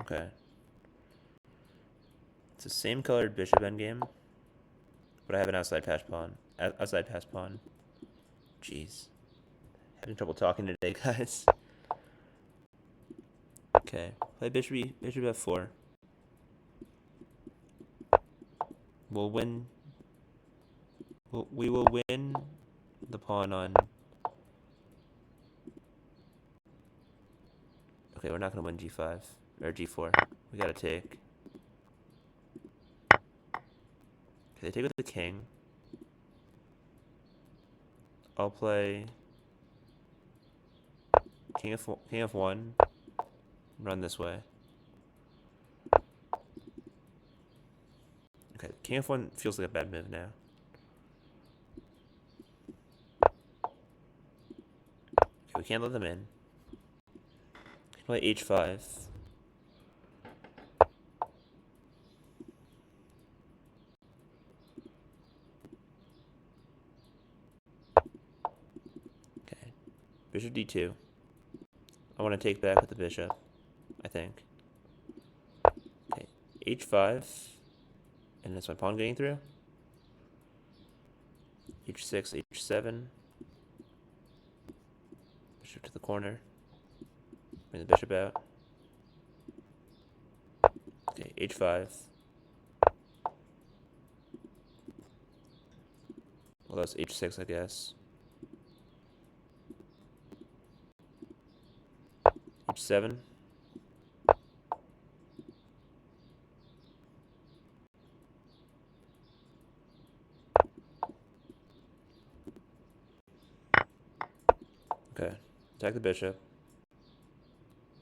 [SPEAKER 1] Okay. It's the same colored bishop endgame, but I have an outside pass pawn. Outside pass pawn. Jeez. Having trouble talking today, guys. Okay. Play bishop f4. We'll win. We will win the pawn on. Okay, we're not gonna win g5 or g4. We gotta take. Okay, they take with the king. I'll play king of one. Run this way. Okay, king of one feels like a bad move now. Okay, we can't let them in. Play h5. Okay, bishop d2. I want to take back with the bishop, I think. Okay, h5. And that's my pawn getting through. h6, h7. Bishop to the corner. Bring the bishop out. Okay, h5. Well, that's h6, I guess. h7. Okay, attack the bishop.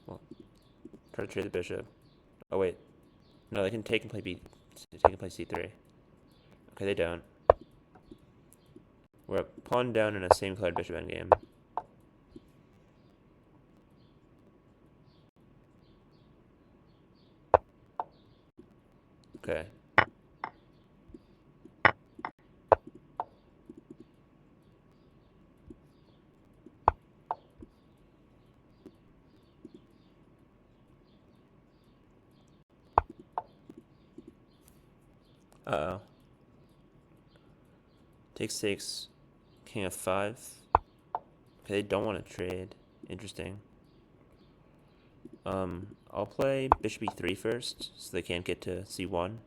[SPEAKER 1] Well, try to trade the bishop. Oh wait, no, they can take and play c3. Okay, they don't. We're a pawn down in a same colored bishop endgame. Okay. Uh-oh. Takes. King f5. Okay, they don't want to trade. Interesting. I'll play bishop e3 first, so they can't get to c1.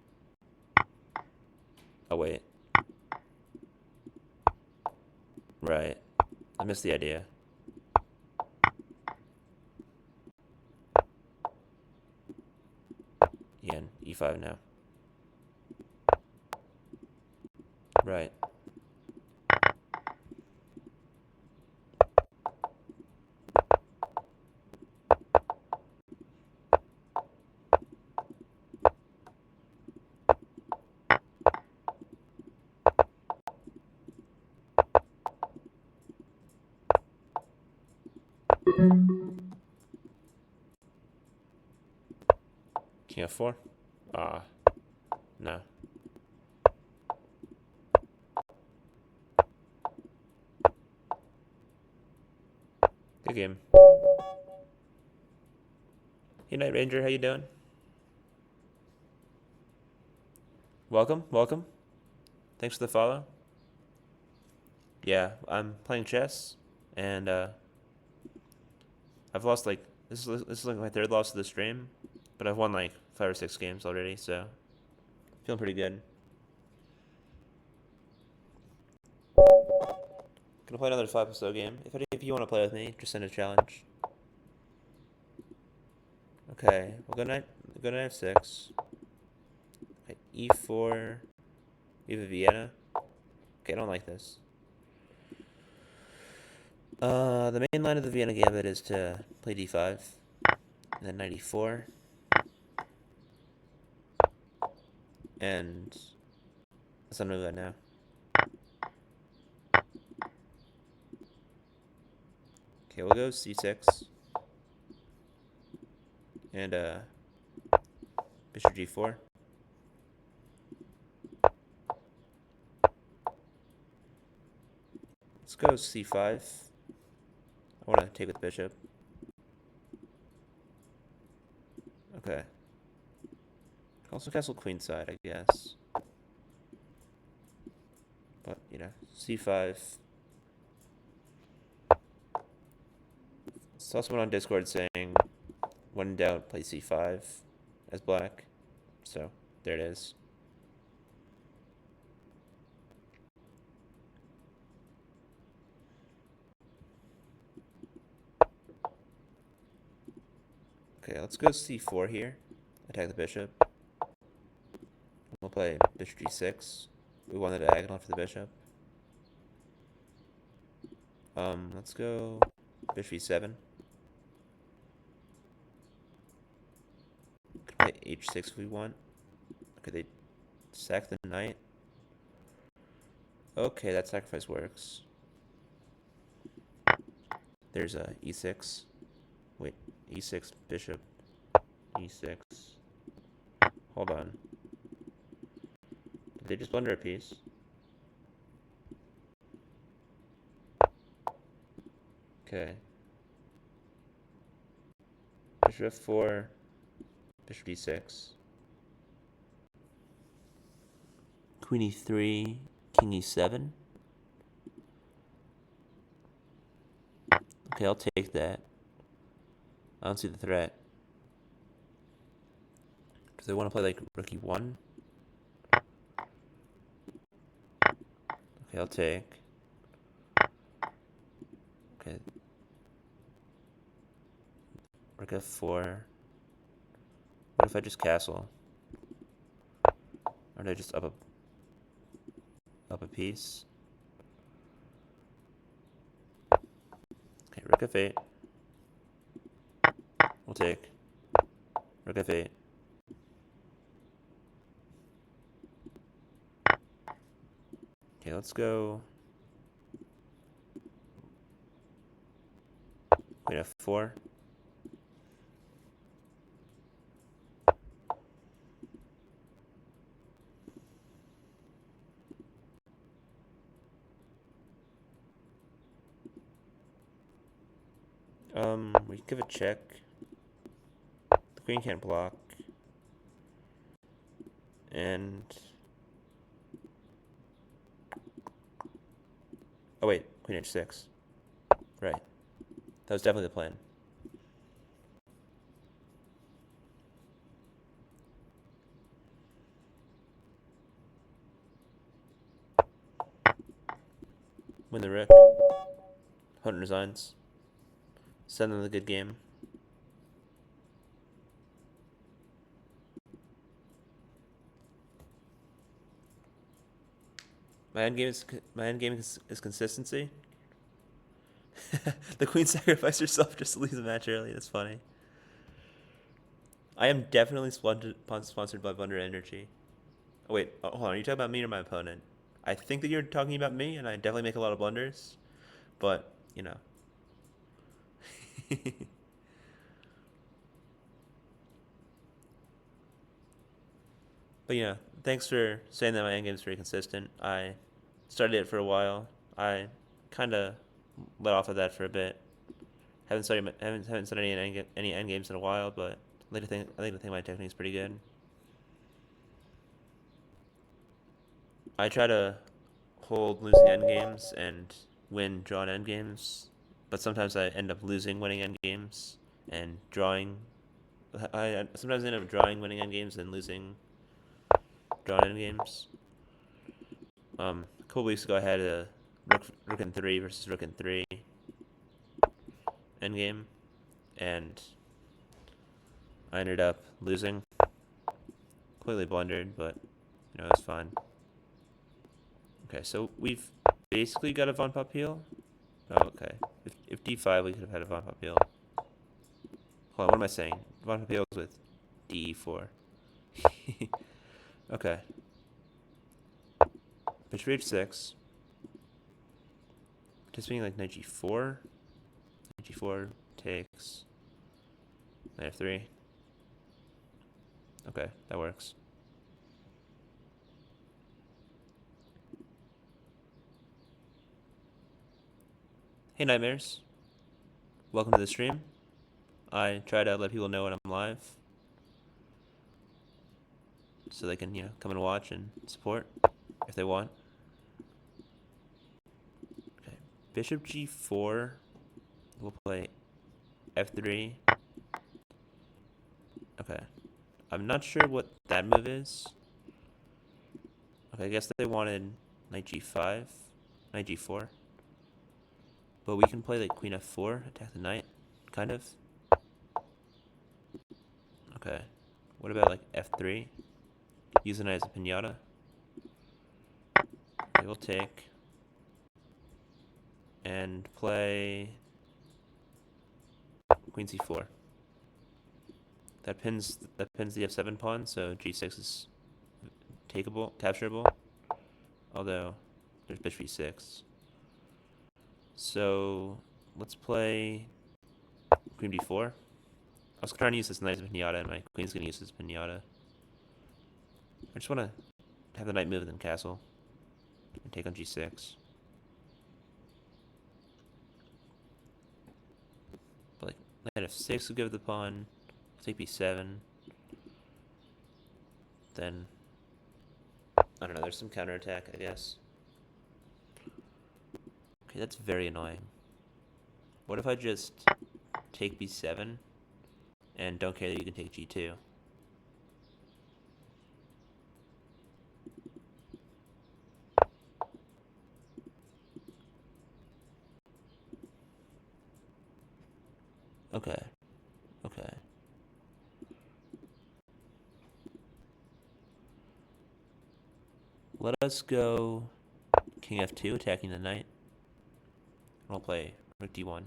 [SPEAKER 1] Oh, wait. Right. I missed the idea. Yeah, e5 now. Right. King f4? No. Good game. Hey, Night Ranger, how you doing? Welcome. Thanks for the follow. Yeah, I'm playing chess, and I've lost like this is like my third loss of the stream, but I've won like 5 or 6 games already, so feeling pretty good. Gonna play another 5 or so game. If you want to play with me, just send a challenge. Okay, we'll go knight f6. Okay, e4. We have a Vienna. Okay, I don't like this. The main line of the Vienna gambit is to play d5, and then knight e4, and let's not move that now. Okay, we'll go c6, and bishop g4. Let's go c5. I want to take with bishop. Okay. Also castle queenside, I guess. But, you know, c5. Saw someone on Discord saying, when in doubt, play c5 as black. So, there it is. Okay, let's go c4 here. Attack the bishop. We'll play bishop g6. We want the diagonal for the bishop. Let's go bishop e7. Could play h6 if we want. Okay, they sack the knight. Okay, that sacrifice works. There's a e6. Wait, e6 bishop. e6. Hold on. Did they just blunder a piece? Okay. Bishop f4. Bishop d6. Queen e3. King e7. Okay, I'll take that. I don't see the threat. Do they want to play like rook e1? Okay, I'll take. Okay. Rook f4. What if I just castle? Or do I just up a piece? Okay, rook f8. We'll take. Rook f8. Okay, let's go. Queen f4. We give a check. The queen can't block. And oh wait, queen h6. Right. That was definitely the plan. Win the rook. Hunt resigns. Send them the good game. My end game is consistency. The queen sacrificed herself just to lose the match early. That's funny. I am definitely sponsored by Blunder Energy. Oh wait, hold on. Are you talking about me or my opponent? I think that you're talking about me, and I definitely make a lot of blunders. But you know. But yeah, thanks for saying that my endgame is very consistent. I started it for a while. I kind of let off of that for a bit. Haven't started any end games in a while, but I think my technique is pretty good. I try to hold losing end games and win drawn end games, but sometimes I end up losing winning end games and drawing. I sometimes end up drawing winning end games and losing drawn end games. A couple weeks ago, I had a rook and 3 versus rook and 3 endgame, and I ended up losing. Completely blundered, but you know, it's fine. Okay, so we've basically got a von Papil. Oh, okay. If d5, we could have had a von Papil. Hold on, what am I saying? Von Papil is with d4. Okay. Bishop h6. Just being like knight g4. Knight g4 takes knight f3. Okay, that works. Hey Nightmares. Welcome to the stream. I try to let people know when I'm live, so they can, you know, come and watch and support if they want. Okay, bishop g4. We'll play f3. Okay, I'm not sure what that move is. Okay, I guess they wanted knight g5, knight g4. But we can play like queen f4, attack the knight, kind of. Okay. What about like f3? Using it as a pinata. Okay, we'll take and play queen c4. That pins the f7 pawn, so g6 is capturable. Although there's bishop e6. So let's play queen b4. I was trying to use this knight as a pinata, and my queen's going to use this pinata. I just want to have the knight move and then castle and take on g6. But like knight f6 will give the pawn. Take b7. Then I don't know. There's some counterattack, I guess. Okay, that's very annoying. What if I just take b7 and don't care that you can take g2? Okay. Okay. Let us go king f2, attacking the knight. I'll play rook d1.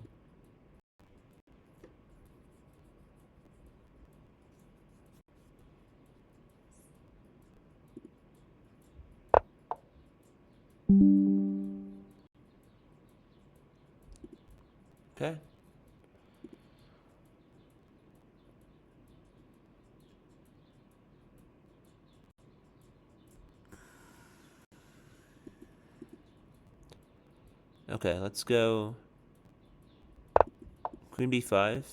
[SPEAKER 1] Okay. Okay, let's go queen b5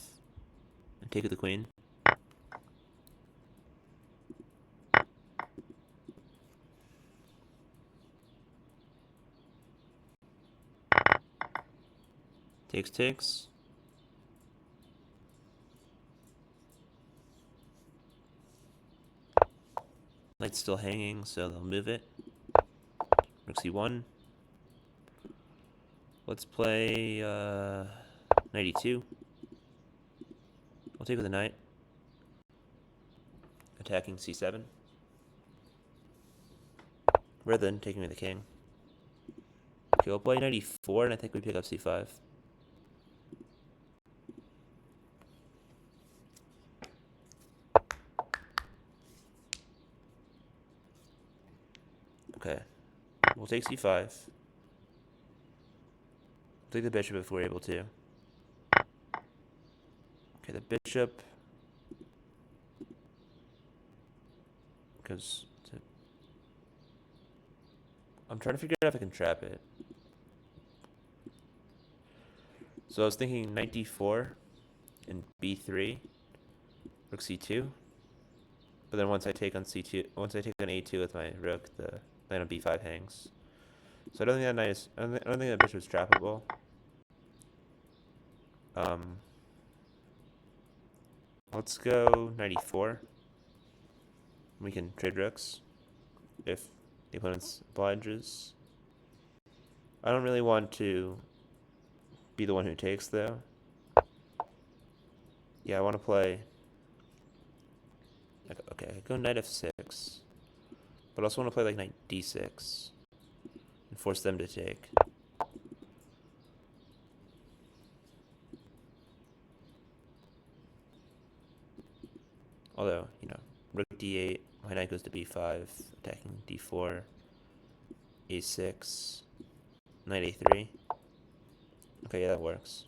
[SPEAKER 1] and take with the queen. Takes. Knight's still hanging, so they'll move it. Rook c1. Let's play knight e2. I'll take with the knight. Attacking c7. Rather than taking with the king. Okay, we'll play knight e4, and I think we pick up c5. Okay, we'll take c5. We'll take the bishop if we're able to. Okay, the bishop goes to... I'm trying to figure out if I can trap it. So I was thinking knight d4 and b3, rook c2. But then once I take on a2 with my rook, the knight on b5 hangs. So I don't think that knight is. I don't think that bishop is trappable. Let's go knight e4. We can trade rooks if the opponent obliges. I don't really want to be the one who takes, though. Yeah, I want to play. Okay, I go knight f6, but I also want to play like knight d6 and force them to take. Although, you know, rook d8, my knight goes to b5, attacking d4, a6, knight a3. Okay, yeah, that works.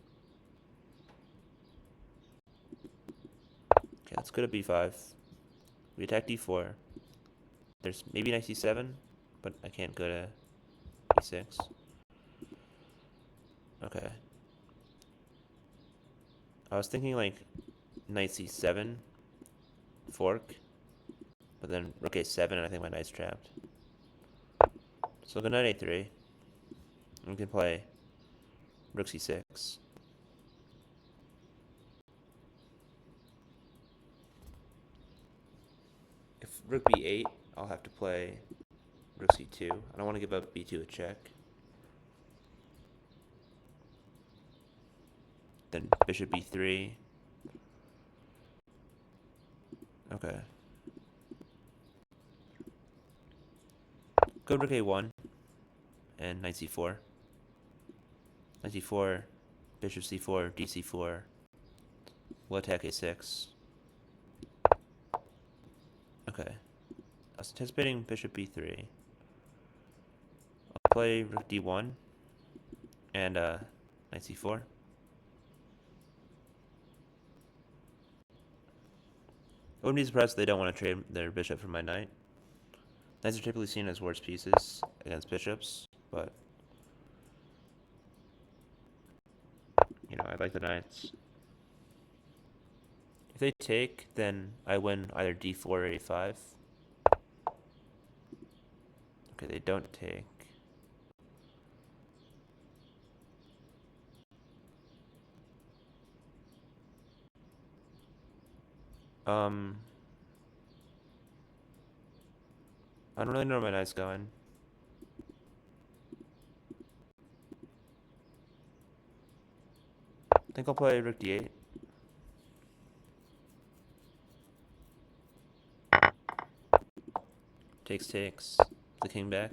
[SPEAKER 1] Okay, let's go to b5. We attack d4. There's maybe knight c7, but I can't go to e6. Okay. I was thinking like knight c7, fork, but then rook a7, and I think my knight's trapped. So I'll go knight a3. We can play rook c6. If rook b8, I'll have to play rook c2. I don't want to give up b2 a check. Then bishop b3. Okay. Go rook a1 and knight c4. Knight c4, bishop c4, dc4. We'll attack a6. Okay. I was anticipating bishop b3. I'll play rook d1 and knight c4. I wouldn't be surprised if they don't want to trade their bishop for my knight. Knights are typically seen as worse pieces against bishops, but you know, I like the knights. If they take, then I win either d4 or a5. Okay, they don't take. I don't really know where my knight's going. I think I'll play rook d8. Takes. The king back.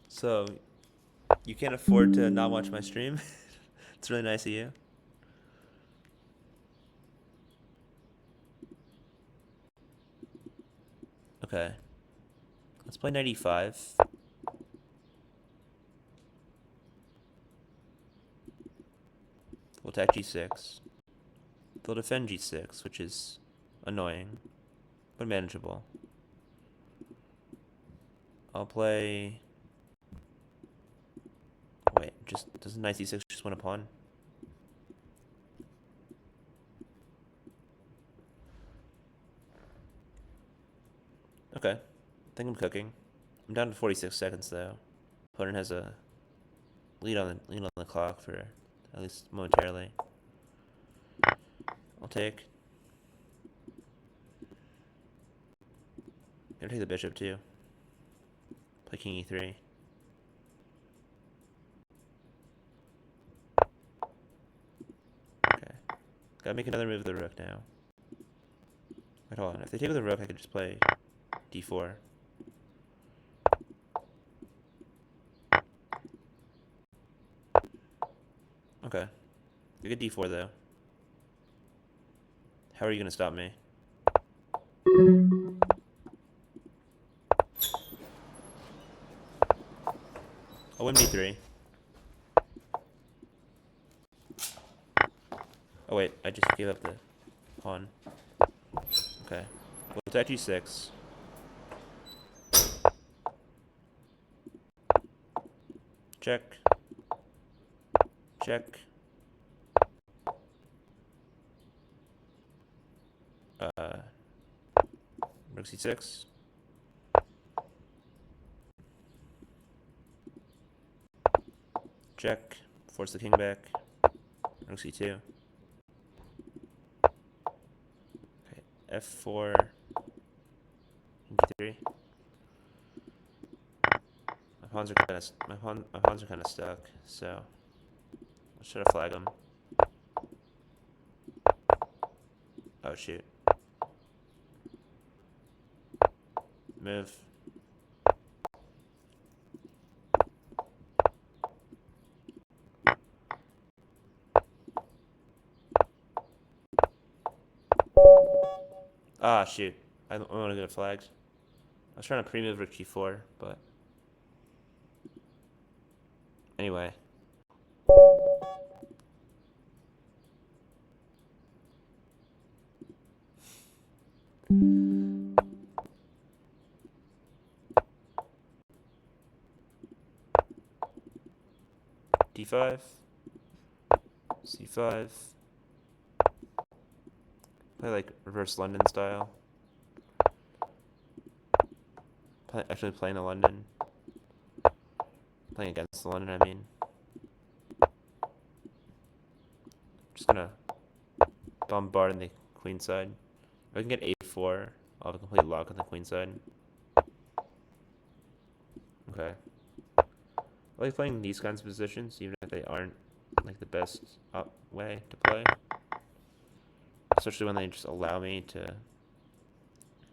[SPEAKER 1] So, you can't afford to not watch my stream? It's really nice of you. Okay. Let's play knight e5. We'll attack g6. They'll defend g6, which is annoying, but manageable. I'll play... Wait, doesn't knight c6 just win a pawn? Okay, I think I'm cooking. I'm down to 46 seconds though. Opponent has a lead on the clock for at least momentarily. I'll take. Gonna take the bishop too. Play king e3. Okay. Gotta make another move with the rook now. Wait, hold on. If they take with the rook, I could just play d4. Okay. We get d4 though. How are you gonna stop me? I'll win b3. Oh wait, I just gave up the pawn. Okay. We'll attack g6. Check. Check. Rook c6. Check. Force the king back. Rook c2. Okay. f4. King d3. My pawns are kind of stuck, so let's try to flag them. Oh shoot. Move. Ah shoot. I want to get flagged. I was trying to pre-move rook g4, but anyway. d5, c5. Play like reverse London style. Actually playing the London. Playing against the London, I mean. Just gonna bombard on the queen side. I can get a4. I'll have a complete lock on the queen side. Okay. I like playing these kinds of positions, even if they aren't like the best way to play. Especially when they just allow me to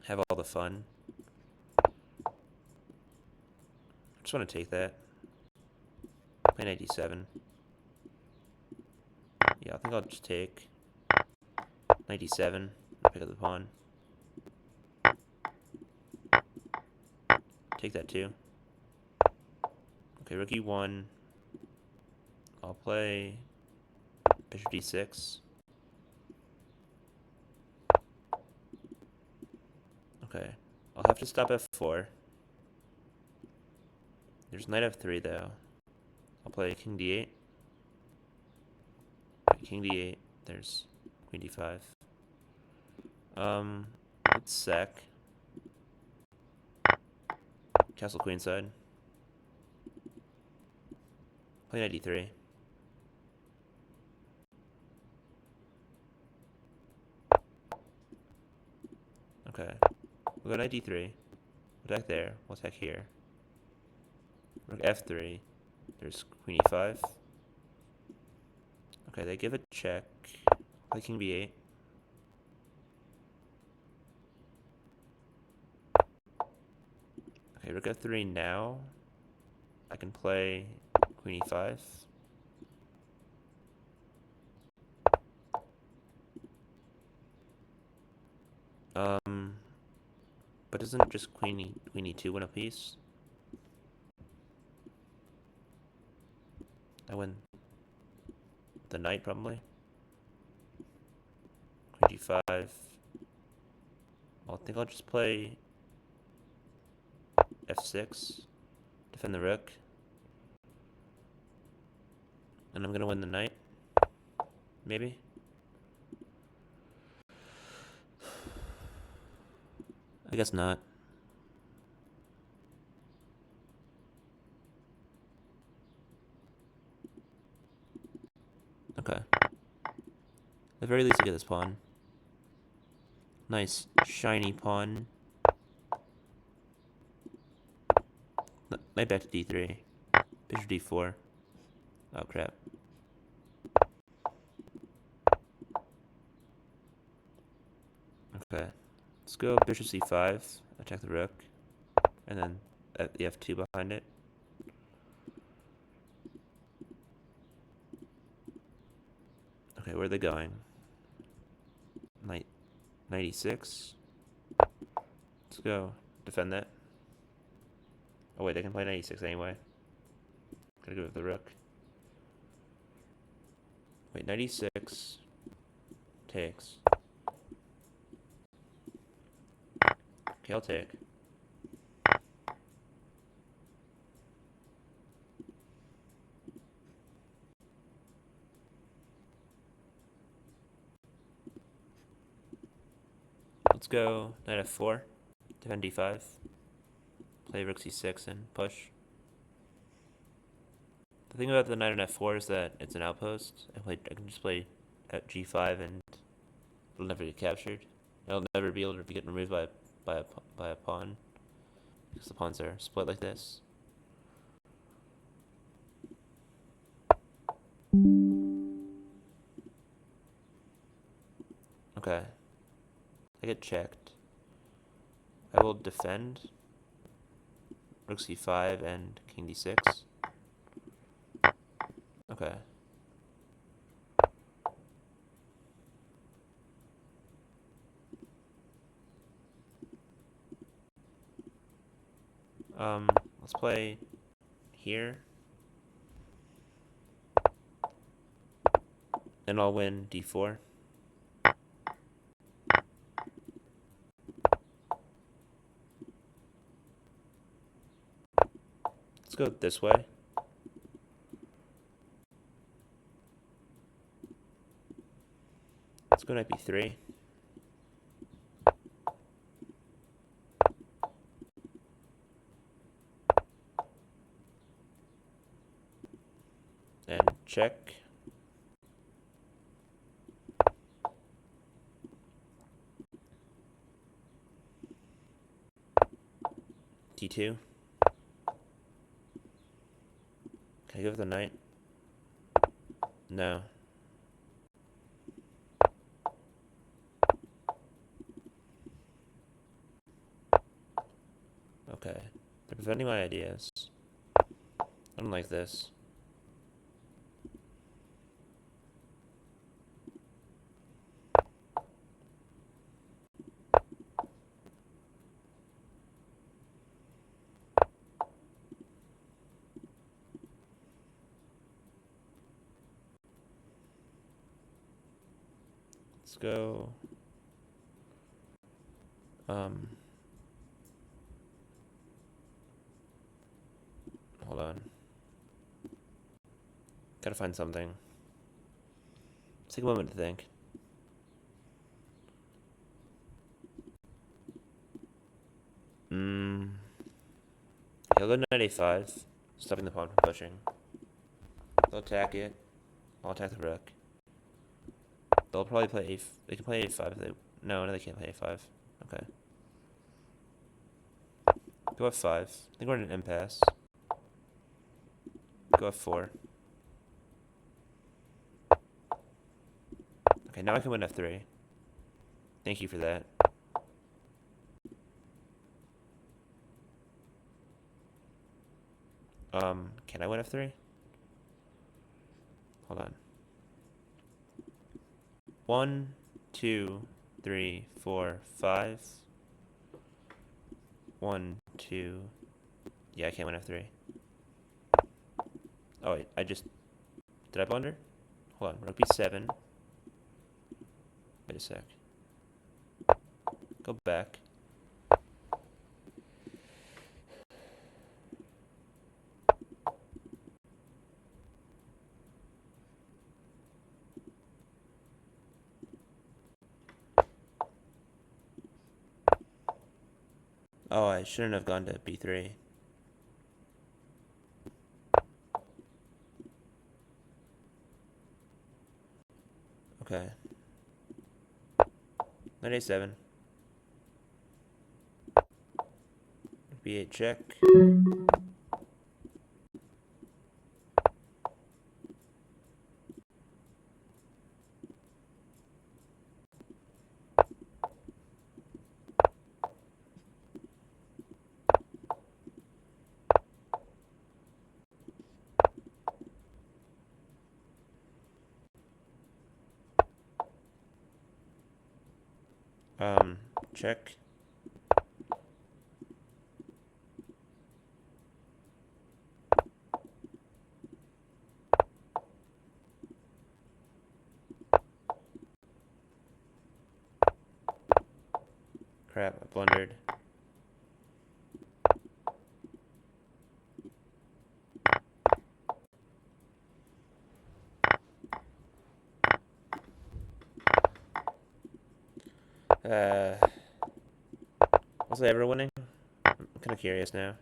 [SPEAKER 1] have all the fun. I just want to take that. Play knight d7. Yeah, I think I'll just take knight d7. Pick up the pawn. Take that too. Okay, rook e1. I'll play bishop d6. Okay, I'll have to stop f4. There's knight f3 though. I'll play king d8. Okay, king d8. There's queen d5. Let's sack. Castle queenside. Play knight d3. Okay. We'll go knight d3. We'll attack there. We'll attack here. Rook f3. There's queen e5. Okay, they give a check. Play king b8. Okay, rook f3 now. I can play queen e5. But isn't just queen e2 win a piece? I win the knight probably. Queen g5. I think I'll just play f6. Defend the rook. And I'm gonna win the knight. Maybe. I guess not. Okay. At the very least, I get this pawn. Nice shiny pawn. Knight back to d3. Bishop d4. Oh crap. Okay. Let's go bishop c5. Attack the rook. And then the f2 behind it. Okay, where are they going? Knight e6. Let's go. Defend that. Oh wait, they can play knight e6 anyway. Gotta go with the rook. Wait, knight e6 takes. Okay, I'll take. Let's go knight f4. Defend d5. Play rook c6 and push. The thing about the knight on f4 is that it's an outpost. I can just play at g5 and it'll never get captured. It'll never be able to get removed by a pawn because the pawns are split like this. Okay. I get checked. I will defend rook c5 and king d6. Okay. Let's play here. And I'll win d4. Let's go this way. Let's go knight b3. And check. D2. Can I go with the knight? No. Okay. They're preventing my ideas. I don't like this. Let's go. Hold on. Gotta find something. Let's take a moment to think. He'll go knight a5, stopping the pawn from pushing. They'll attack it. I'll attack the rook. They'll probably play they can play a5 if they... No, they can't play a5. Okay. Go f5. I think we're in an impasse. Go f4. Okay, now I can win f3. Thank you for that. Can I win f3? Hold on. 1, 2, 3, 4, 5. 1, 2. Yeah, I can't win f3. Oh wait, did I blunder? Hold on, rook b7. Wait a sec. Go back. Oh, I shouldn't have gone to b3. Okay. Knight a7. b8 check. Check. Crap, I blundered. Was I ever winning? I'm kind of curious now.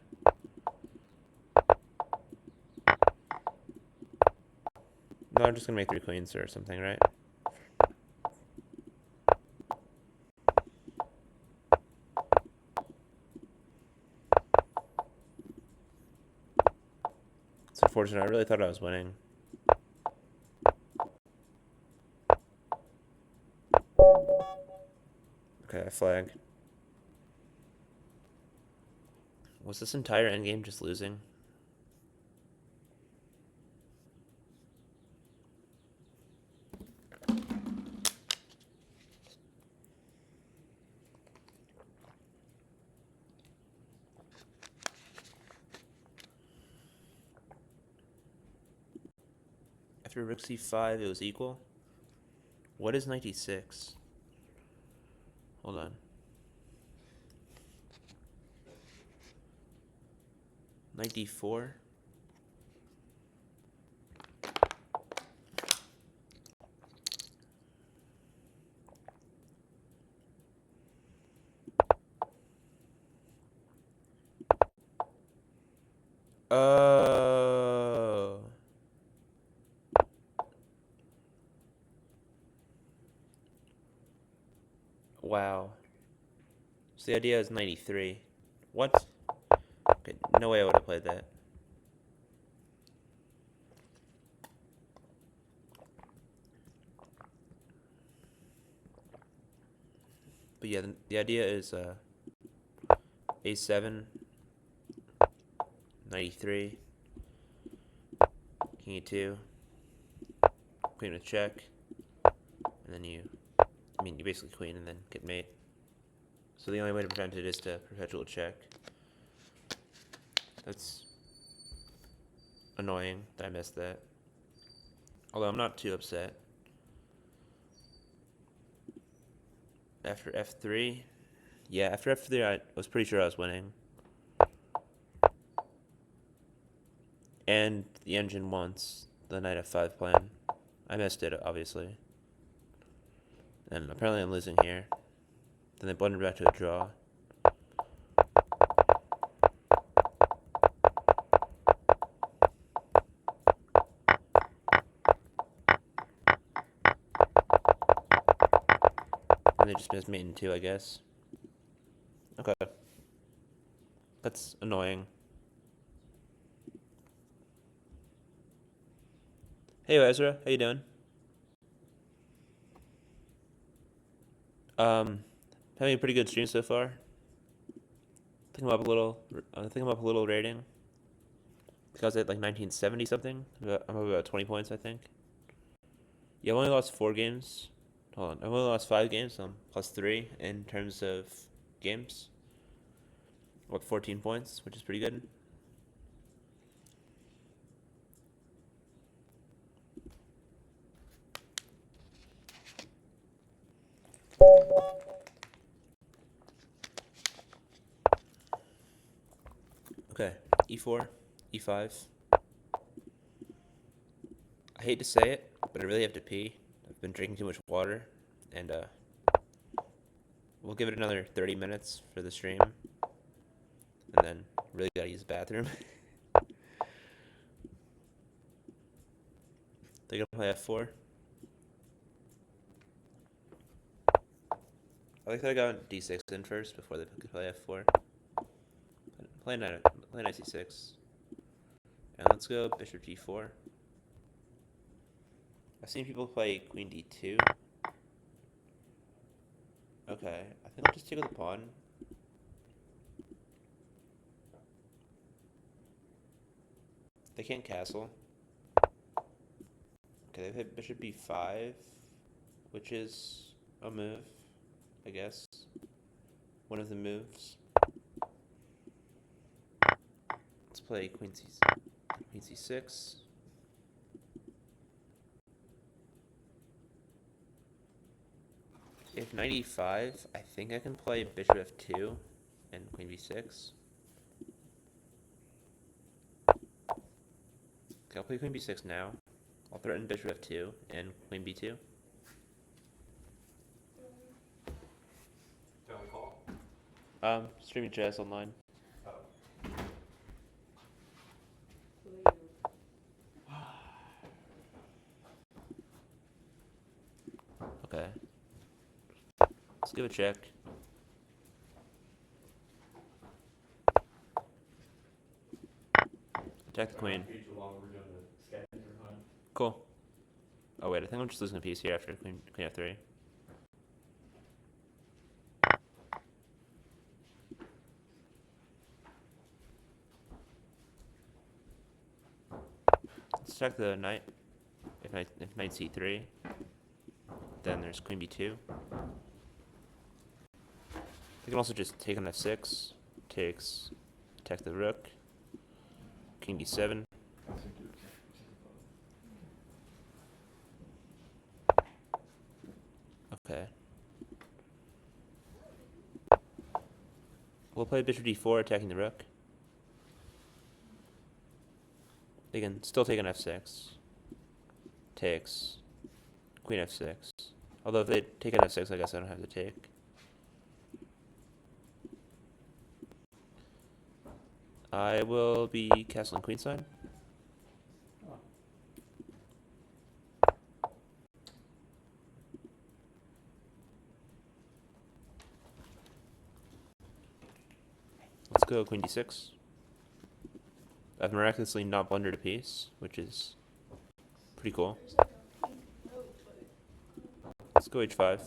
[SPEAKER 1] No, I'm just gonna make 3 queens or something, right? It's unfortunate. I really thought I was winning. Okay, I flag. Was this entire endgame just losing? After rook c5, it was equal. What is knight d6? Hold on. Knight d4. Oh. Wow. So the idea is 93. What? No way I would have played that. But yeah, the idea is A7, 93, King E2, Queen with check, and then you basically queen and then get mate. So the only way to prevent it is to perpetual check. That's annoying that I missed that. Although I'm not too upset. After F3, yeah, after F3 I was pretty sure I was winning. And the engine wants the knight F5 plan. I missed it, obviously. And apparently I'm losing here. Then they blundered back to a draw. And they just missed mate in 2, I guess. Okay. That's annoying. Hey Ezra, how you doing? Having a pretty good stream so far. I think I'm up a little rating. Because at like 1970 something. I'm up about 20 points, I think. Yeah, I've only lost 4 games. Hold on, I've only lost 5 games, so I'm +3 in terms of games. What, 14 points, which is pretty good. Okay, E4, E5. I hate to say it, but I really have to pee. I've been drinking too much water, and we'll give it another 30 minutes for the stream, and then really gotta use the bathroom. They're gonna play F4. I like that I got D6 in first before they could play F4. Play knight C6. And let's go bishop G4. I've seen people play queen D2. Okay, I think I'll just take with the pawn. They can't castle. Okay, they've hit bishop B5, which is a move, I guess. One of the moves. Let's play queen C6. If knight E5, I think I can play bishop F2 and queen B6. Okay, I'll play queen B6 now. I'll threaten bishop F2 and queen B2. Streaming chess online. Okay. Let's give it a check. Attack the queen. Cool. Oh wait, I think I'm just losing a piece here after queen F3. Let's attack the knight. If knight C3, then there's queen B2. They can also just take on F6. Attack the rook. King D7. Okay. We'll play bishop D4, attacking the rook. They can still take on F6. Takes. Queen F6. Although if they take on F6, I guess I don't have to take. I will be castling queenside. Let's go queen D6. I've miraculously not blundered a piece, which is pretty cool. Let's go h5.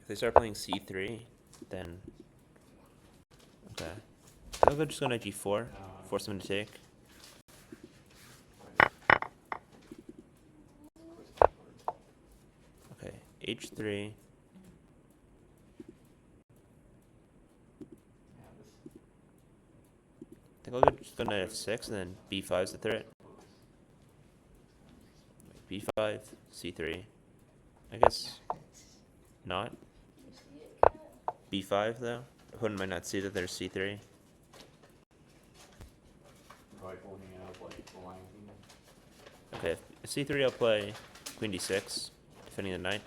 [SPEAKER 1] If they start playing c3, then okay. I'll just go knight g4, force them to take. Okay, h3. I think I'll just go knight f6 and then b5 is the threat. b5, c3. I guess not. b5 though. Opponent might not see that there's c3. Okay, if c3 I'll play queen d6, defending the knight.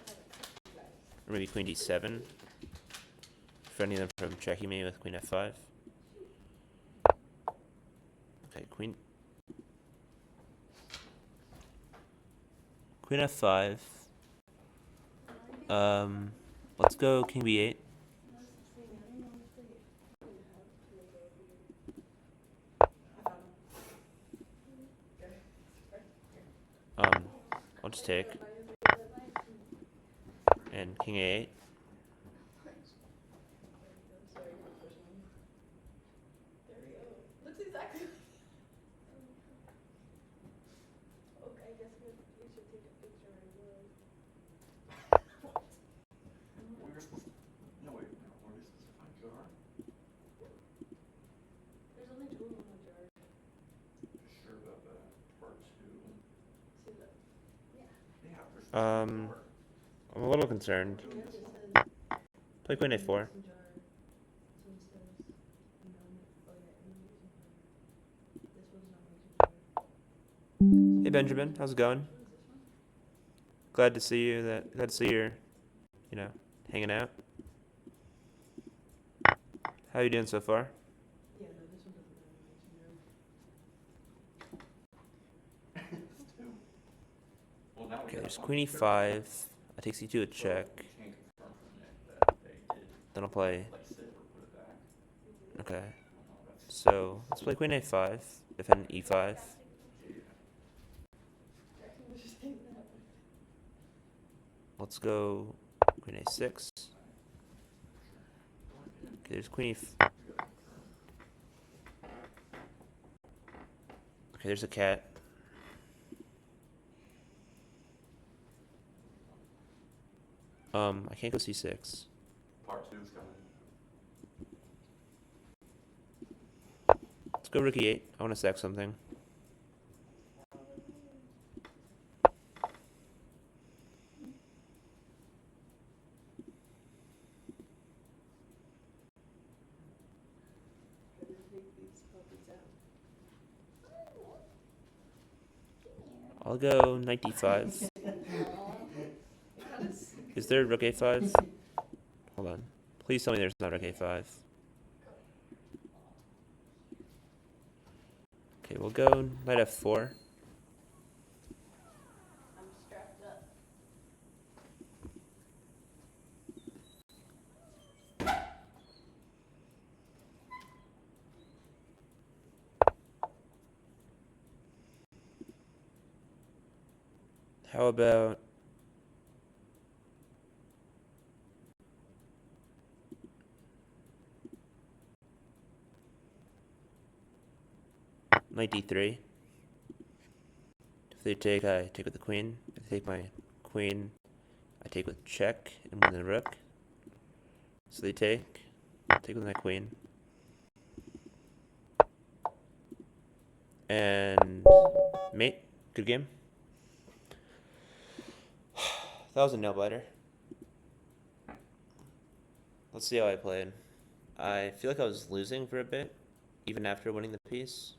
[SPEAKER 1] Or maybe queen d7, preventing them from checking me with queen f5. Okay, queen f5. Let's go king b8. I'll just take. And king a8.
[SPEAKER 2] Looks exactly. Okay, I guess we should take a picture and do it.
[SPEAKER 3] We were supposed to. No, wait, no, were we supposed to find jar?
[SPEAKER 2] There's only 2 of them in the jar.
[SPEAKER 3] Sure about that. Part 2.
[SPEAKER 2] See that? Yeah.
[SPEAKER 3] Yeah, there's supposed to be a jar.
[SPEAKER 1] I'm a little concerned. Play queen a4. Hey Benjamin, how's it going? Glad to see you. Glad to see you're, hanging out. How you doing so far?
[SPEAKER 2] Yeah, no, this one doesn't have a
[SPEAKER 3] Well, now
[SPEAKER 1] Okay, there's queen e5. I take c2 a check.
[SPEAKER 3] We can't confirm from Nick that they did
[SPEAKER 1] Then I'll play.
[SPEAKER 3] like sit or put it back.
[SPEAKER 1] Okay.
[SPEAKER 3] No, that's
[SPEAKER 1] So let's play queen a5. Defend e5. Let's go queen a6. Okay, there's queen e5. Okay, there's a cat. I can't go c6.
[SPEAKER 3] Part 2 is coming.
[SPEAKER 1] Let's go rook e8. I want to stack something. I'll go knight d5. Is there rook a5? Hold on. Please tell me there's not rook a5. Okay, we'll go knight f4.
[SPEAKER 2] I'm strapped up.
[SPEAKER 1] How about knight d3? If they take, I take with the queen. If they take my queen, I take with check and win the rook. So they take with my queen. And mate, good game. That was a nail biter. Let's see how I played. I feel like I was losing for a bit, even after winning the piece.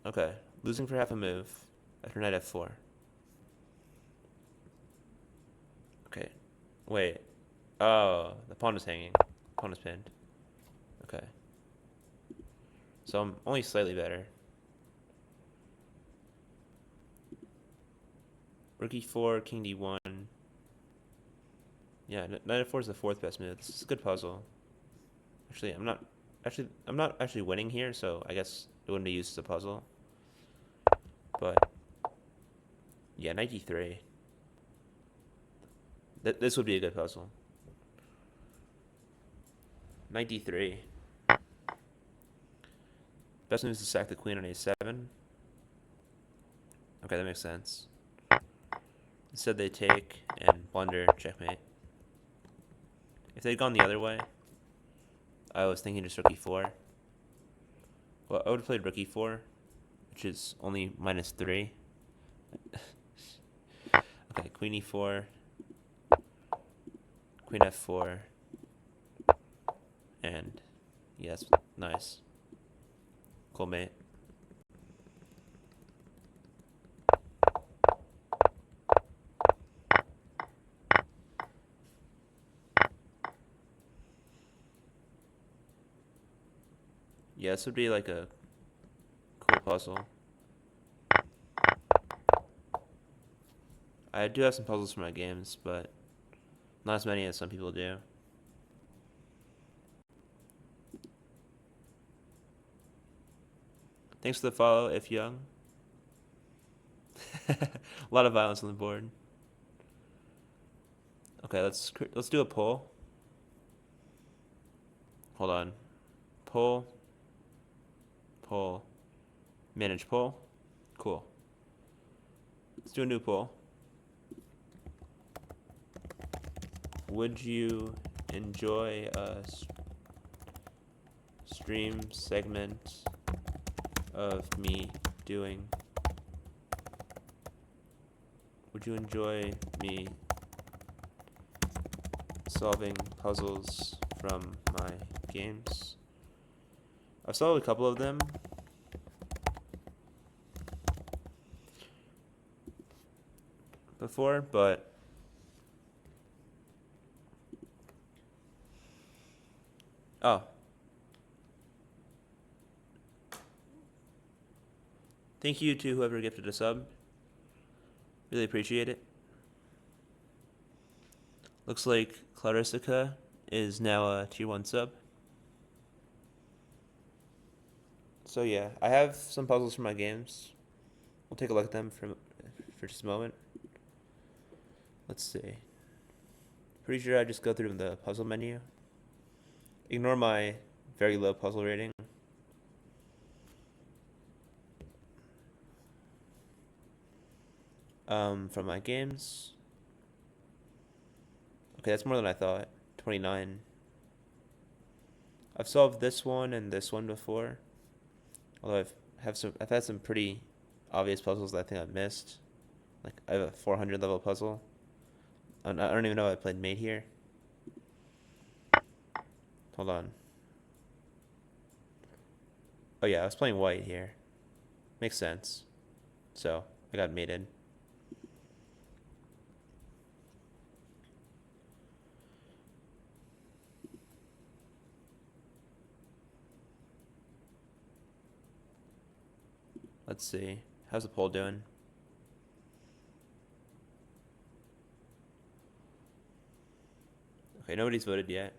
[SPEAKER 1] Okay, losing for half a move after knight f4. Okay, wait. Oh, the pawn is hanging. Pawn is pinned. Okay. So I'm only slightly better. Rook e4, king d1. Yeah, knight f4 is the fourth best move. This is a good puzzle. Actually, I'm not actually winning here, so I guess it wouldn't be used as a puzzle. But yeah, knight d3. This would be a good puzzle. Knight d3. Best move is to sack the queen on a7. Okay, that makes sense. Instead they take and blunder, checkmate. If they'd gone the other way, I was thinking just rook e4. Well, I would have played rook e4, which is only -3. Okay, queen e4, queen f4, and yes, nice. Cool, mate. Yeah, this would be like a cool puzzle. I do have some puzzles for my games, but not as many as some people do. Thanks for the follow, if young. A lot of violence on the board. Okay, let's do a poll. Hold on. Poll. Poll. Manage poll. Cool. Let's do a new poll. Would you enjoy a stream segment of me doing? Would you enjoy me solving puzzles from my games? I've solved a couple of them. Before, but oh. Thank you to whoever gifted a sub. Really appreciate it. Looks like Clarissa is now a tier 1 sub. So yeah, I have some puzzles for my games. We'll take a look at them for just a moment. Let's see. Pretty sure I just go through the puzzle menu. Ignore my very low puzzle rating. From my games. Okay, that's more than I thought. 29. I've solved this one and this one before. Although I've had some pretty obvious puzzles that I think I've missed. Like I have a 400 level puzzle. I don't even know if I played mate here. Hold on. Oh yeah, I was playing white here. Makes sense. So I got mated. Let's see. How's the poll doing? Okay, nobody's voted yet.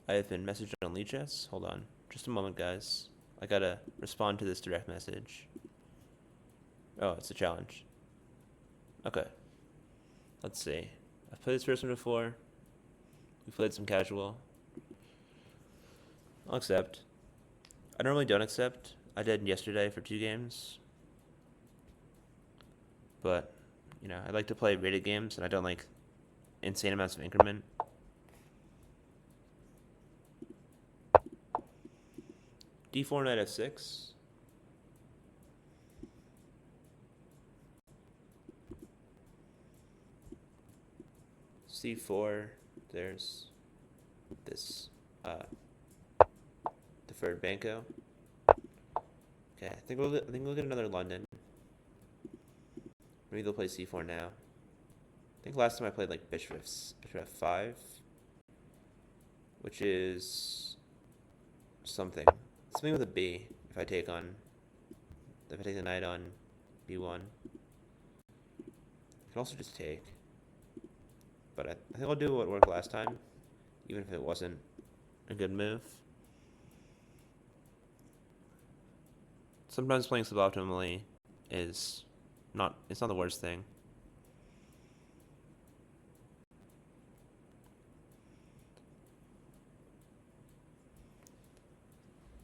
[SPEAKER 1] I have been messaged on Leechess. Hold on. Just a moment, guys. I gotta respond to this direct message. Oh, it's a challenge. Okay. Let's see. I've played this first one before. We played some casual. I'll accept. I normally don't accept. I did yesterday for 2 games. But, you know, I like to play rated games, and I don't like insane amounts of increment. D4, knight f6. C4. There's this deferred banco. Okay, I think we'll get another London. Maybe they'll play C4 now. I think last time I played like bishop f5, which is something with a B. If I take the knight on b1. I can also just take. But I think I'll do what worked last time, even if it wasn't a good move. Sometimes playing suboptimally is it's not the worst thing.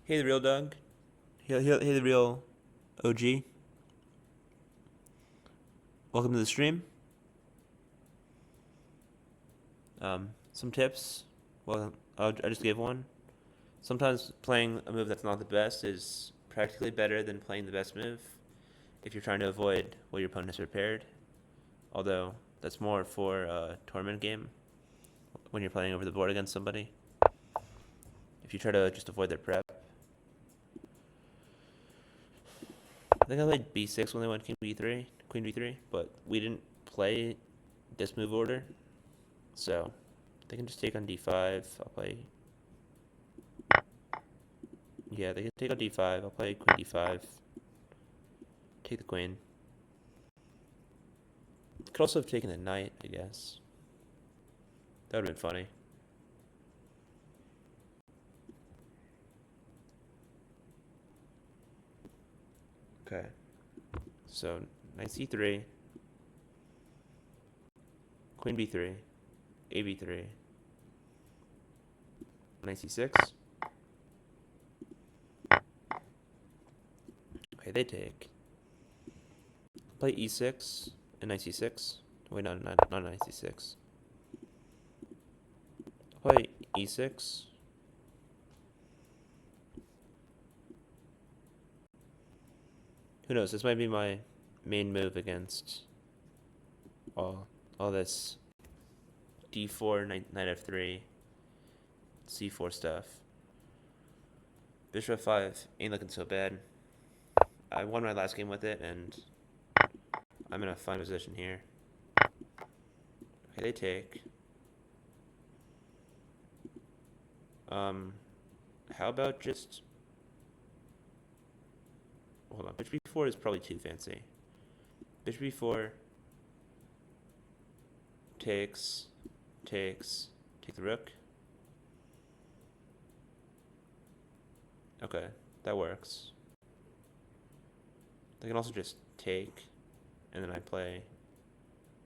[SPEAKER 1] Hey, the real Doug. Hey, the real OG. Welcome to the stream. Some tips. Well, I just gave one. Sometimes playing a move that's not the best is practically better than playing the best move if you're trying to avoid what your opponent has prepared. Although that's more for a tournament game when you're playing over the board against somebody. If you try to just avoid their prep. I think I played b6 when they went king b3, queen b3, but we didn't play this move order. So they can just take on d5. I'll play. Yeah, they can take on d5. I'll play queen d5. Take the queen. Could also have taken the knight, I guess. That would have been funny. Okay. So knight c3. Queen b3. A b3. Knight c6. Okay, they take. Play e6 and knight c6. Wait, not knight c6. Play e6. Who knows? This might be my main move against all this d4, knight f3, c4 stuff. Bishop f5 ain't looking so bad. I won my last game with it, and I'm in a fine position here. Okay, they take. How about just... Hold on, bishop b4 is probably too fancy. Bishop b4 takes, take the rook. Okay, that works. They can also just take, and then I play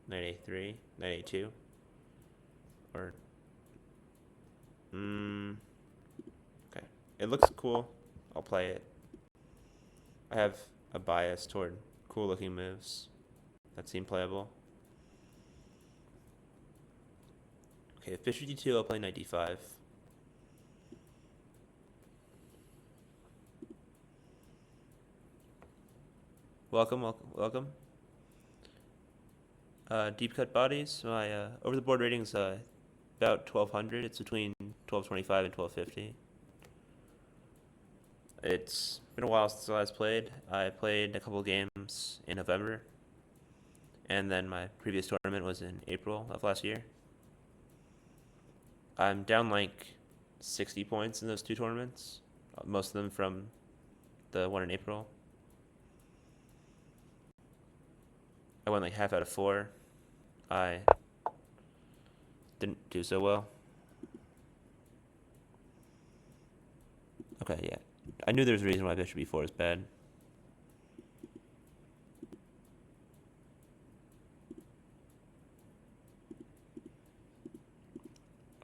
[SPEAKER 1] knight a3, knight a2, or okay. It looks cool. I'll play it. I have a bias toward cool-looking moves that seem playable. Okay, if bishop d2, I'll play knight d5. Welcome. Deep cut bodies. My over the board rating is about 1200. It's between 1225 and 1250. It's been a while since I last played. I played a couple games in November, and then my previous tournament was in April of last year. I'm down like 60 points in those two tournaments, most of them from the one in April. I went like half out of 4. I didn't do so well. Okay, yeah. I knew there was a reason why bishop b4 is bad.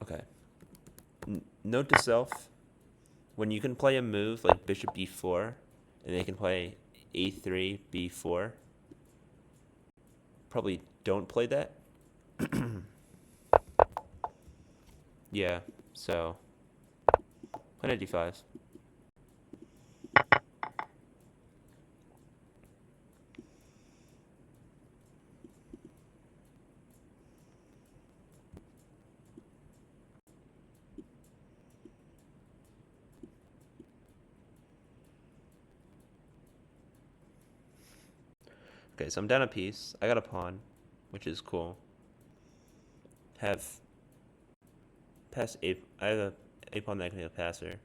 [SPEAKER 1] Okay. Note to self, when you can play a move like bishop b4, and they can play a3, b4, probably don't play that. Yeah, so play knight d5. Okay, so I'm down a piece. I got a pawn, which is cool. Have pass a. I have a pawn that can be a passer.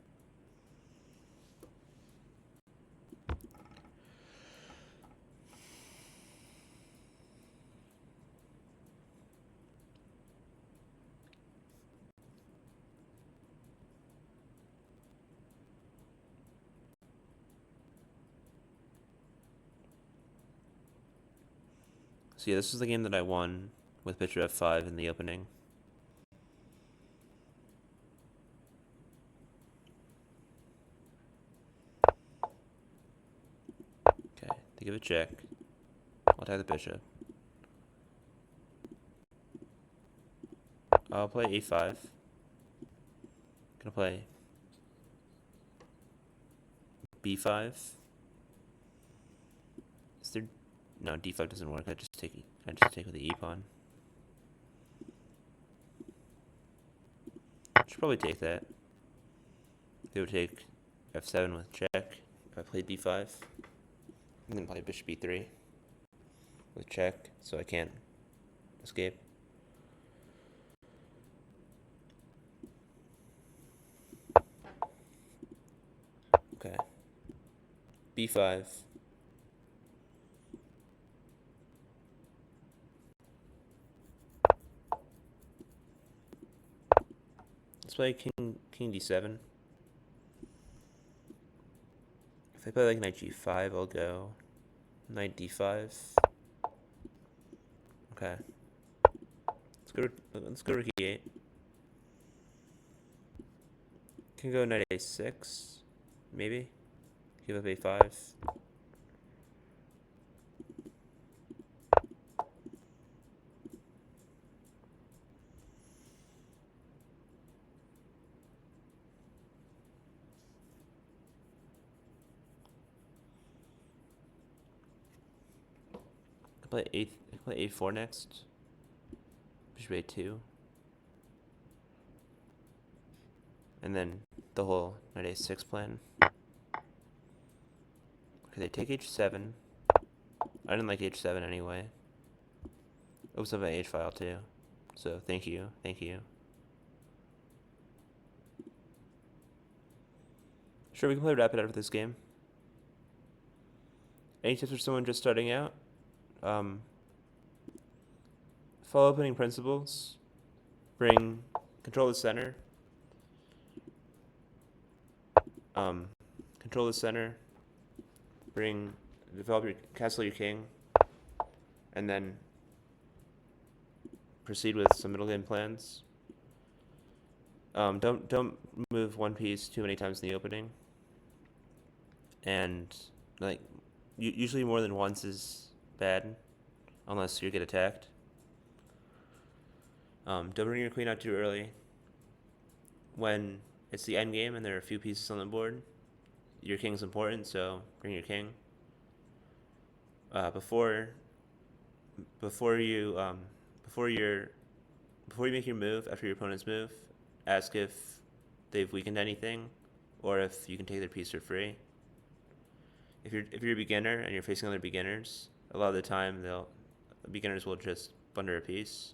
[SPEAKER 1] So yeah, this is the game that I won with bishop f5 in the opening. Okay, they give a check. I'll attack the bishop. I'll play a5. Gonna play b5. Is there... No, d5 doesn't work. I just take with the e pawn. Should probably take that. They would take f7 with check if I played b5. And then play bishop e3 with check, so I can't escape. Okay. b5. Let's play king d7. If I play like knight g5, I'll go knight d5. Okay. Let's go rook e8. Can go knight a6, maybe. Give up a5. I play a4 next. Bishop a2. And then the whole knight a6 plan. Okay, they take h7. I didn't like h7 anyway. Oops, I have an h file too. So thank you. Sure, we can play rapid out of this game. Any tips for someone just starting out? Follow opening principles. Control the center. Control the center. Castle your king. And then proceed with some middle game plans. Don't move one piece too many times in the opening. And like usually more than once is bad, unless you get attacked. Don't bring your queen out too early. When it's the end game and there are a few pieces on the board, your king's important, so bring your king. Before you make your move, after your opponent's move, ask if they've weakened anything, or if you can take their piece for free. If you're a beginner and you're facing other beginners, a lot of the time beginners will just blunder a piece.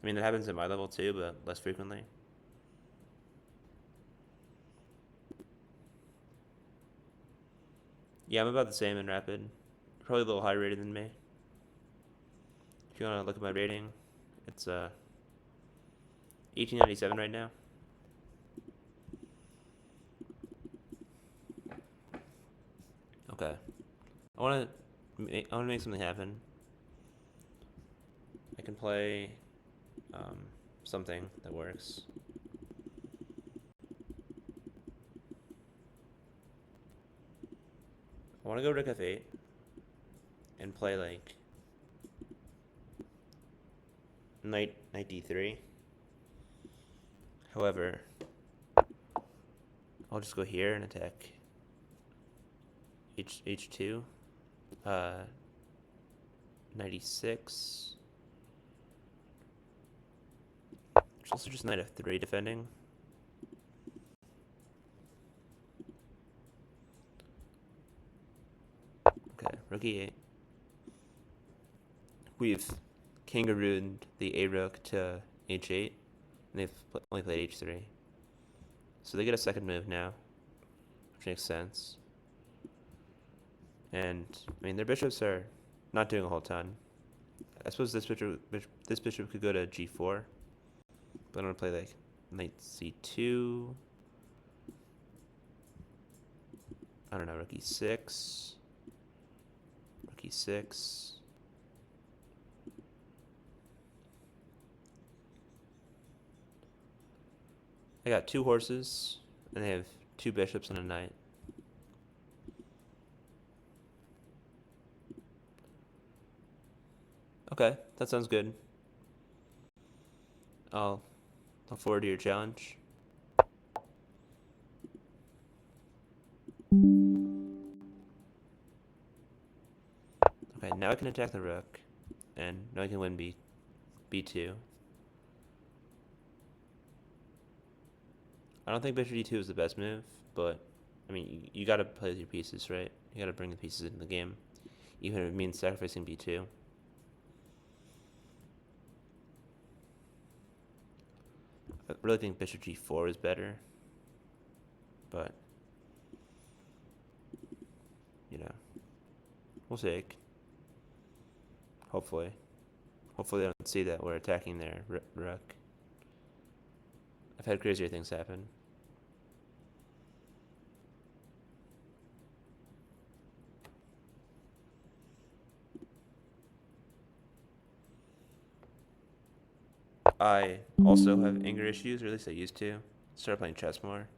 [SPEAKER 1] I mean, that happens at my level too, but less frequently. Yeah, I'm about the same in rapid. Probably a little higher rated than me. If you want to look at my rating, it's 1897 right now. Okay. I want to make something happen. I can play something that works. I want to go rook f8 and play like knight d3. However, I'll just go here and attack h2, knight e6. There's also just knight f3 defending. Okay, rook e8. We've kangarooed the a rook to h8, and they've only played h3. So they get a second move now, which makes sense. And I mean, their bishops are not doing a whole ton. I suppose this bishop could go to g4, but I'm gonna play like knight c2. I don't know, rook e6, rook e6, I got 2 horses, and they have 2 bishops and a knight. Okay, that sounds good. I'll look forward to your challenge. Okay, now I can attack the rook, and now I can win b2. I don't think bishop d2 is the best move, but I mean, you gotta play with your pieces, right? You gotta bring the pieces into the game, even if it means sacrificing b2. I really think bishop g4 is better, but you know, we'll see. Hopefully they don't see that we're attacking their rook. I've had crazier things happen. I also have anger issues, or at least I used to. Started playing chess more.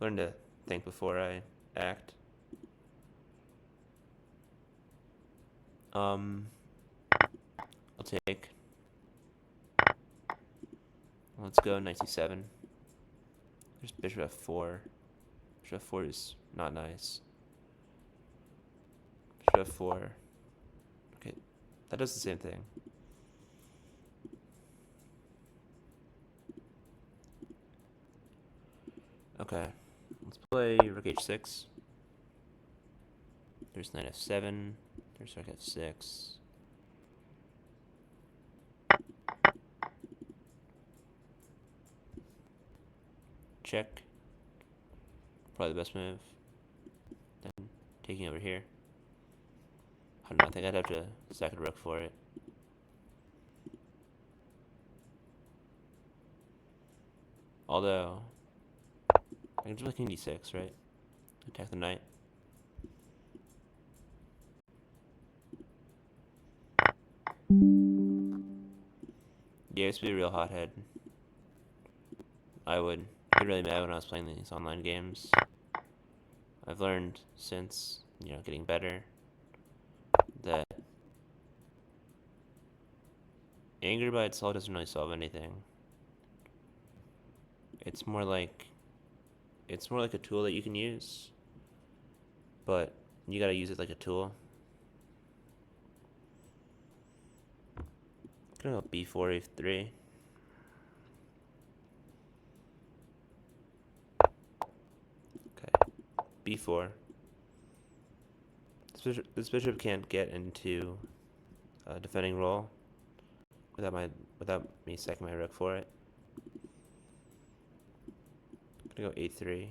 [SPEAKER 1] Learn to think before I act. I'll take. Let's go knight c7. There's bishop f4. Bishop f4 is not nice. Bishop f4. Okay, that does the same thing. Okay, let's play rook h6. There's knight f7. There's rook f6. Check. Probably the best move. Then taking over here. I don't know, I think I'd have to sack a rook for it. Although, I can just play king d6, right? Attack the knight. Yeah, it used to be a real hothead. I would get really mad when I was playing these online games. I've learned since, getting better, that anger by itself doesn't really solve anything. It's more like a tool that you can use, but you gotta use it like a tool. I'm gonna go b4, f3. Okay, b4. This bishop can't get into a defending role without me sacking my rook for it. I'm gonna go a3.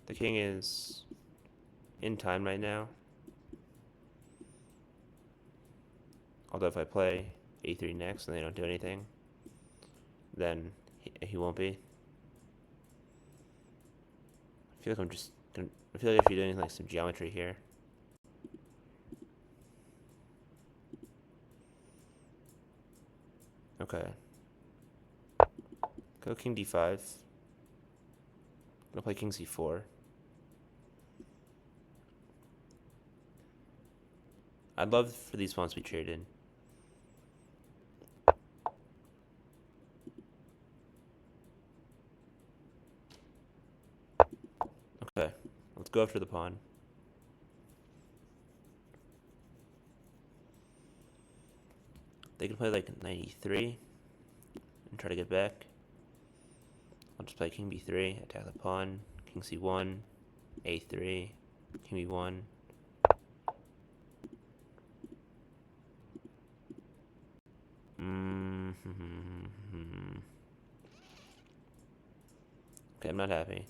[SPEAKER 1] The king is in time right now. Although if I play a3 next and they don't do anything, then he won't be. I feel like I feel like I should be doing like some geometry here. Okay. Go king d5. I'm gonna play king c4. I'd love for these pawns to be traded. Okay, let's go after the pawn. They can play like knight e3 and try to get back. I'll just play king b3, attack the pawn, king c1, a3, king b1. Okay, I'm not happy.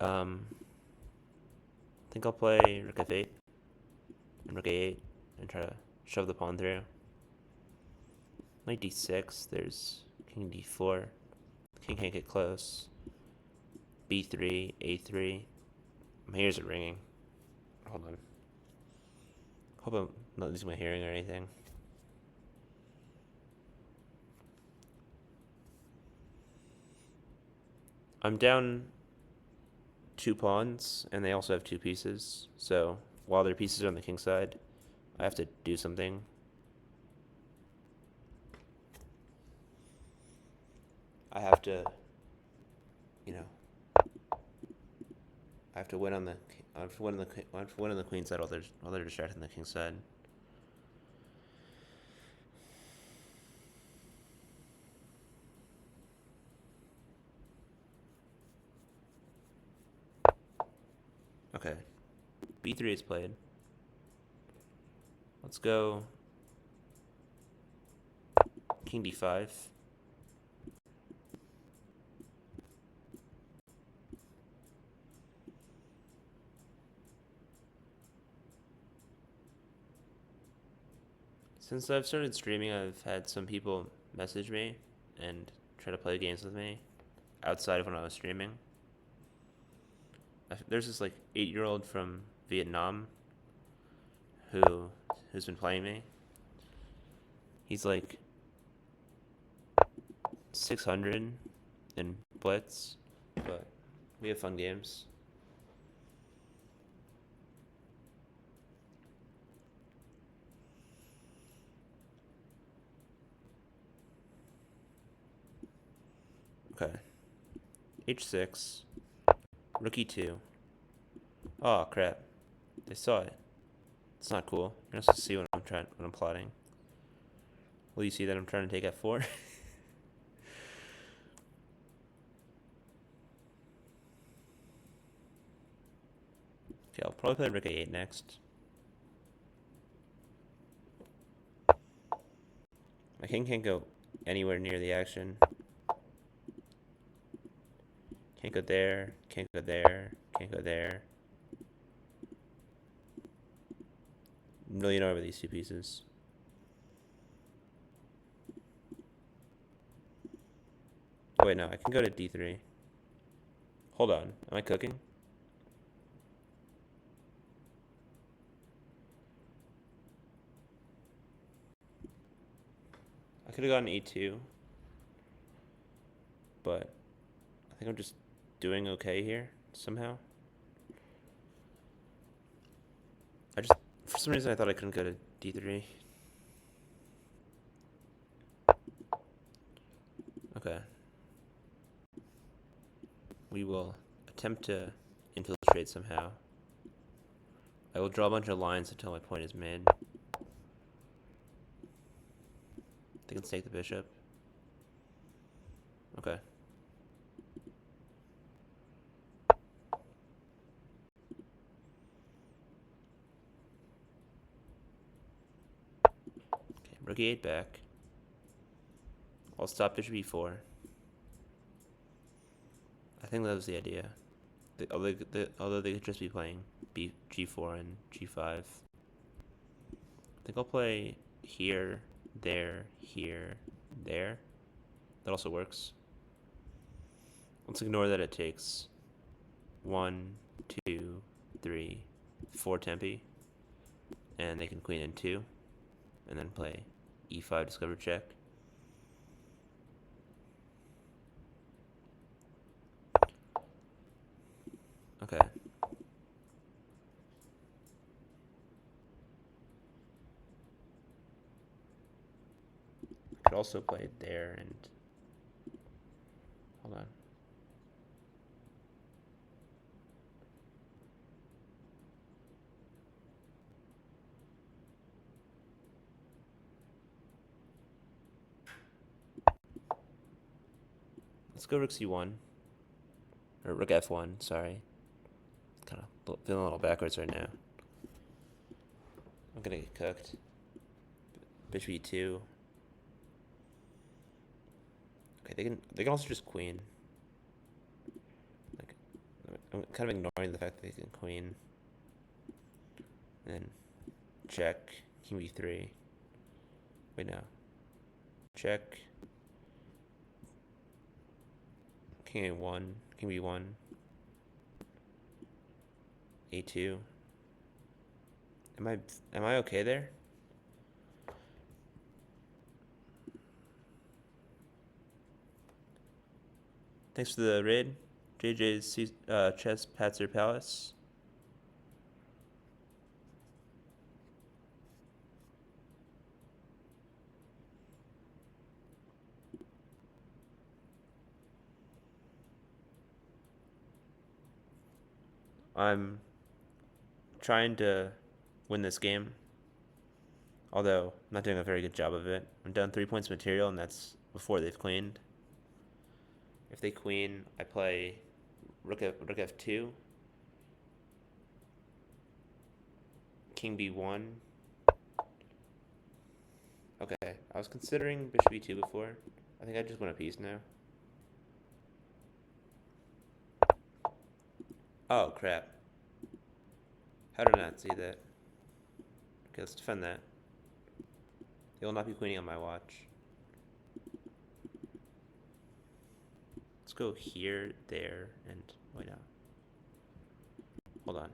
[SPEAKER 1] I think I'll play rook f8 and rook a8 and try to shove the pawn through. Knight d6, there's king d4. The king can't get close. b3, a3. My ears are ringing. Hold on. Hope I'm not losing my hearing or anything. I'm down 2 pawns, and they also have 2 pieces. So while their pieces are on the king side, I have to do something. I have to, you know, I have to win on the, I have to win on the queen side while they're distracting the king side. Okay, b3 is played. Let's go king d5. Since I've started streaming, I've had some people message me and try to play games with me outside of when I was streaming. There's this like 8-year-old from Vietnam who's been playing me. He's like 600 in blitz, but we have fun games. Okay. H6. Rookie 2. Oh crap. They saw it. It's not cool. You're not supposed to see when I'm plotting. Will you see that I'm trying to take F4? Okay, I'll probably play Rook A8 next. My king can't go anywhere near the action. Can't go there, can't go there, can't go there. I'm really annoyed with these 2 pieces. Oh wait, no, I can go to D3. Hold on, am I cooking? I could have gone E2, but I think I'm just doing okay here somehow. For some reason I thought I couldn't go to D3. Okay. We will attempt to infiltrate somehow. I will draw a bunch of lines until my point is made. They can stake the bishop. Okay. Okay, rook e8 back. I'll stop bishop e4. I think that was the idea. Although they could just be playing g4 and g5. I think I'll play here, there, there. That also works. Let's ignore that it takes 1, 2, 3, 4 tempi. And they can queen in 2. And then play e5 discover check. Okay. I could also play it there and hold on. Let's go rook c1. Or rook f1, sorry. Kind of feeling a little backwards right now. I'm gonna get cooked. Bishop e2. Okay, they can also just queen. Like, I'm kind of ignoring the fact that they can queen. And then check, king b3. Wait, no. Check. King a1, king b1. A2. Am I okay there? Thanks for the raid. JJ's Chess Patzer Palace. I'm trying to win this game, although I'm not doing a very good job of it. I'm down 3 points material, and that's before they've queened. If they queen, I play rook f2, king b1. Okay, I was considering bishop e2 before. I think I just win a piece now. Oh, crap. How did I not see that? Okay, let's defend that. They will not be queening on my watch. Let's go here, there, and wait now. Hold on.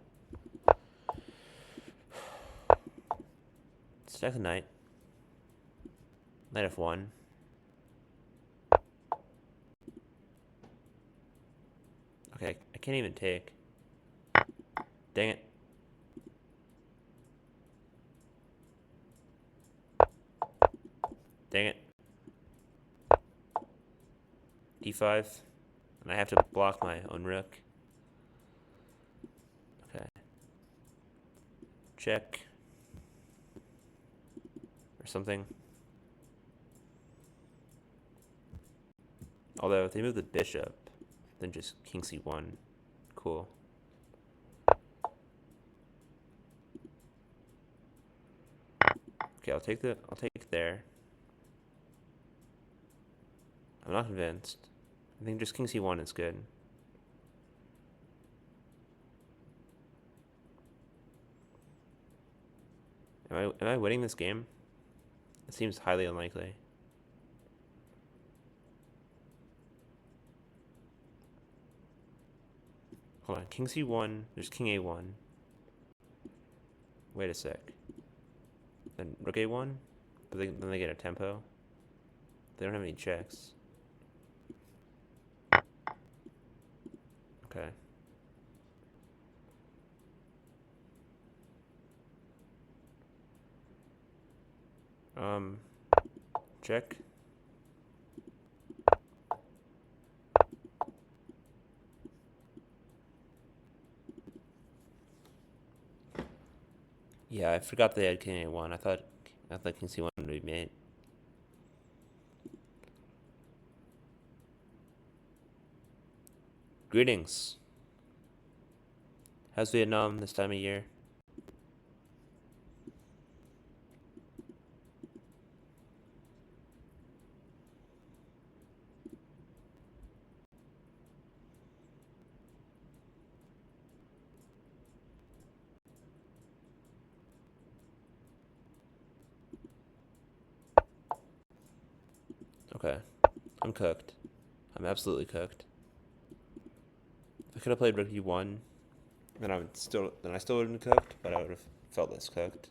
[SPEAKER 1] Stack the knight. Knight f1. Okay, I can't even take. Dang it. Dang it. D5. And I have to block my own rook. Okay. Check. Or something. Although if they move the bishop, then just king c1. Cool. Okay, I'll take there. I'm not convinced. I think just king c1 is good. Am I winning this game? It seems highly unlikely. Hold on, king c1, there's king a1. Wait a sec. Then rook a1, but then they get a tempo. They don't have any checks. Okay. Check. Yeah, I forgot they had king a1. I thought king c1 would be mate. Greetings. How's Vietnam this time of year? Okay. I'm cooked. I'm absolutely cooked. If I could have played rook e1, then I still would have been cooked, but I would have felt less cooked.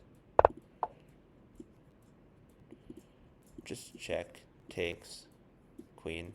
[SPEAKER 1] Just check, takes, queen.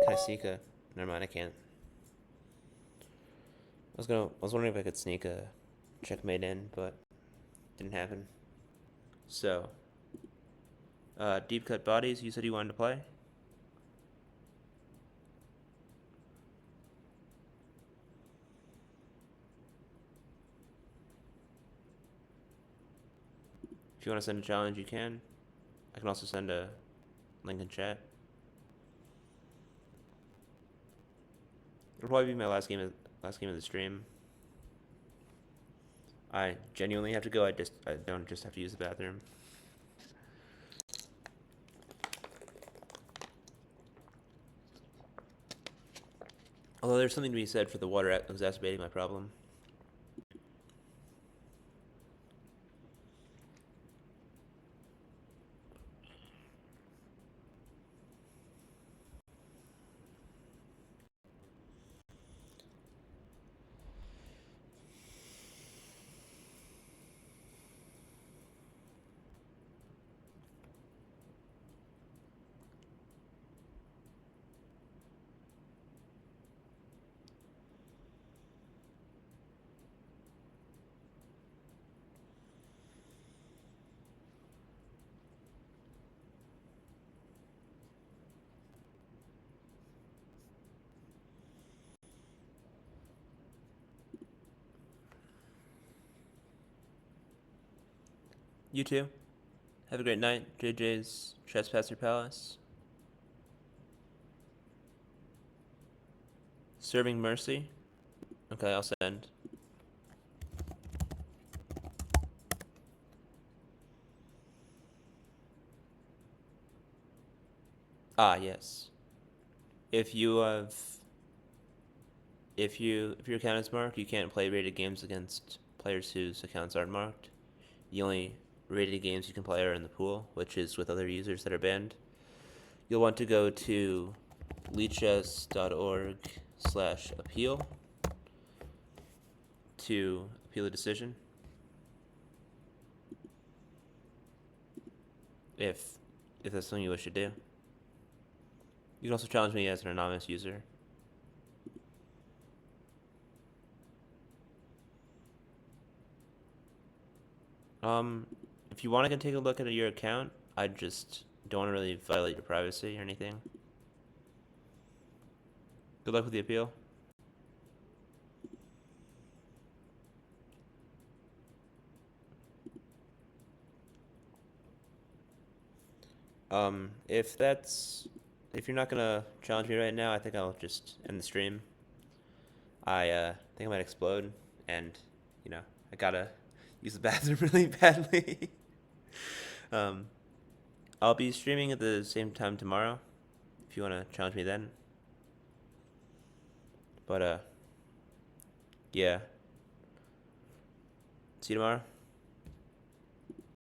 [SPEAKER 1] Can I sneak a? Never mind, I can't. I was wondering if I could sneak a checkmate in, but didn't happen. So, deep cut bodies. You said you wanted to play. If you want to send a challenge, you can. I can also send a Link in chat. It'll probably be my last game of the stream. I genuinely have to go. I don't just have to use the bathroom. Although there's something to be said for the water exacerbating my problem. You too. Have a great night. JJ's Trespasser Palace. Serving Mercy. Okay, I'll send. Ah, yes. If your account is marked, you can't play rated games against players whose accounts aren't marked. The only rated games you can play are in the pool, which is with other users that are banned. You'll want to go to leechess.org/appeal to appeal a decision. If that's something you wish to do. You can also challenge me as an anonymous user. If you want, I can take a look at your account. I just don't want to really violate your privacy or anything. Good luck with the appeal. If you're not gonna challenge me right now, I think I'll just end the stream. I think I might explode, and I gotta use the bathroom really badly. I'll be streaming at the same time tomorrow, if you wanna challenge me then. But yeah. See you tomorrow.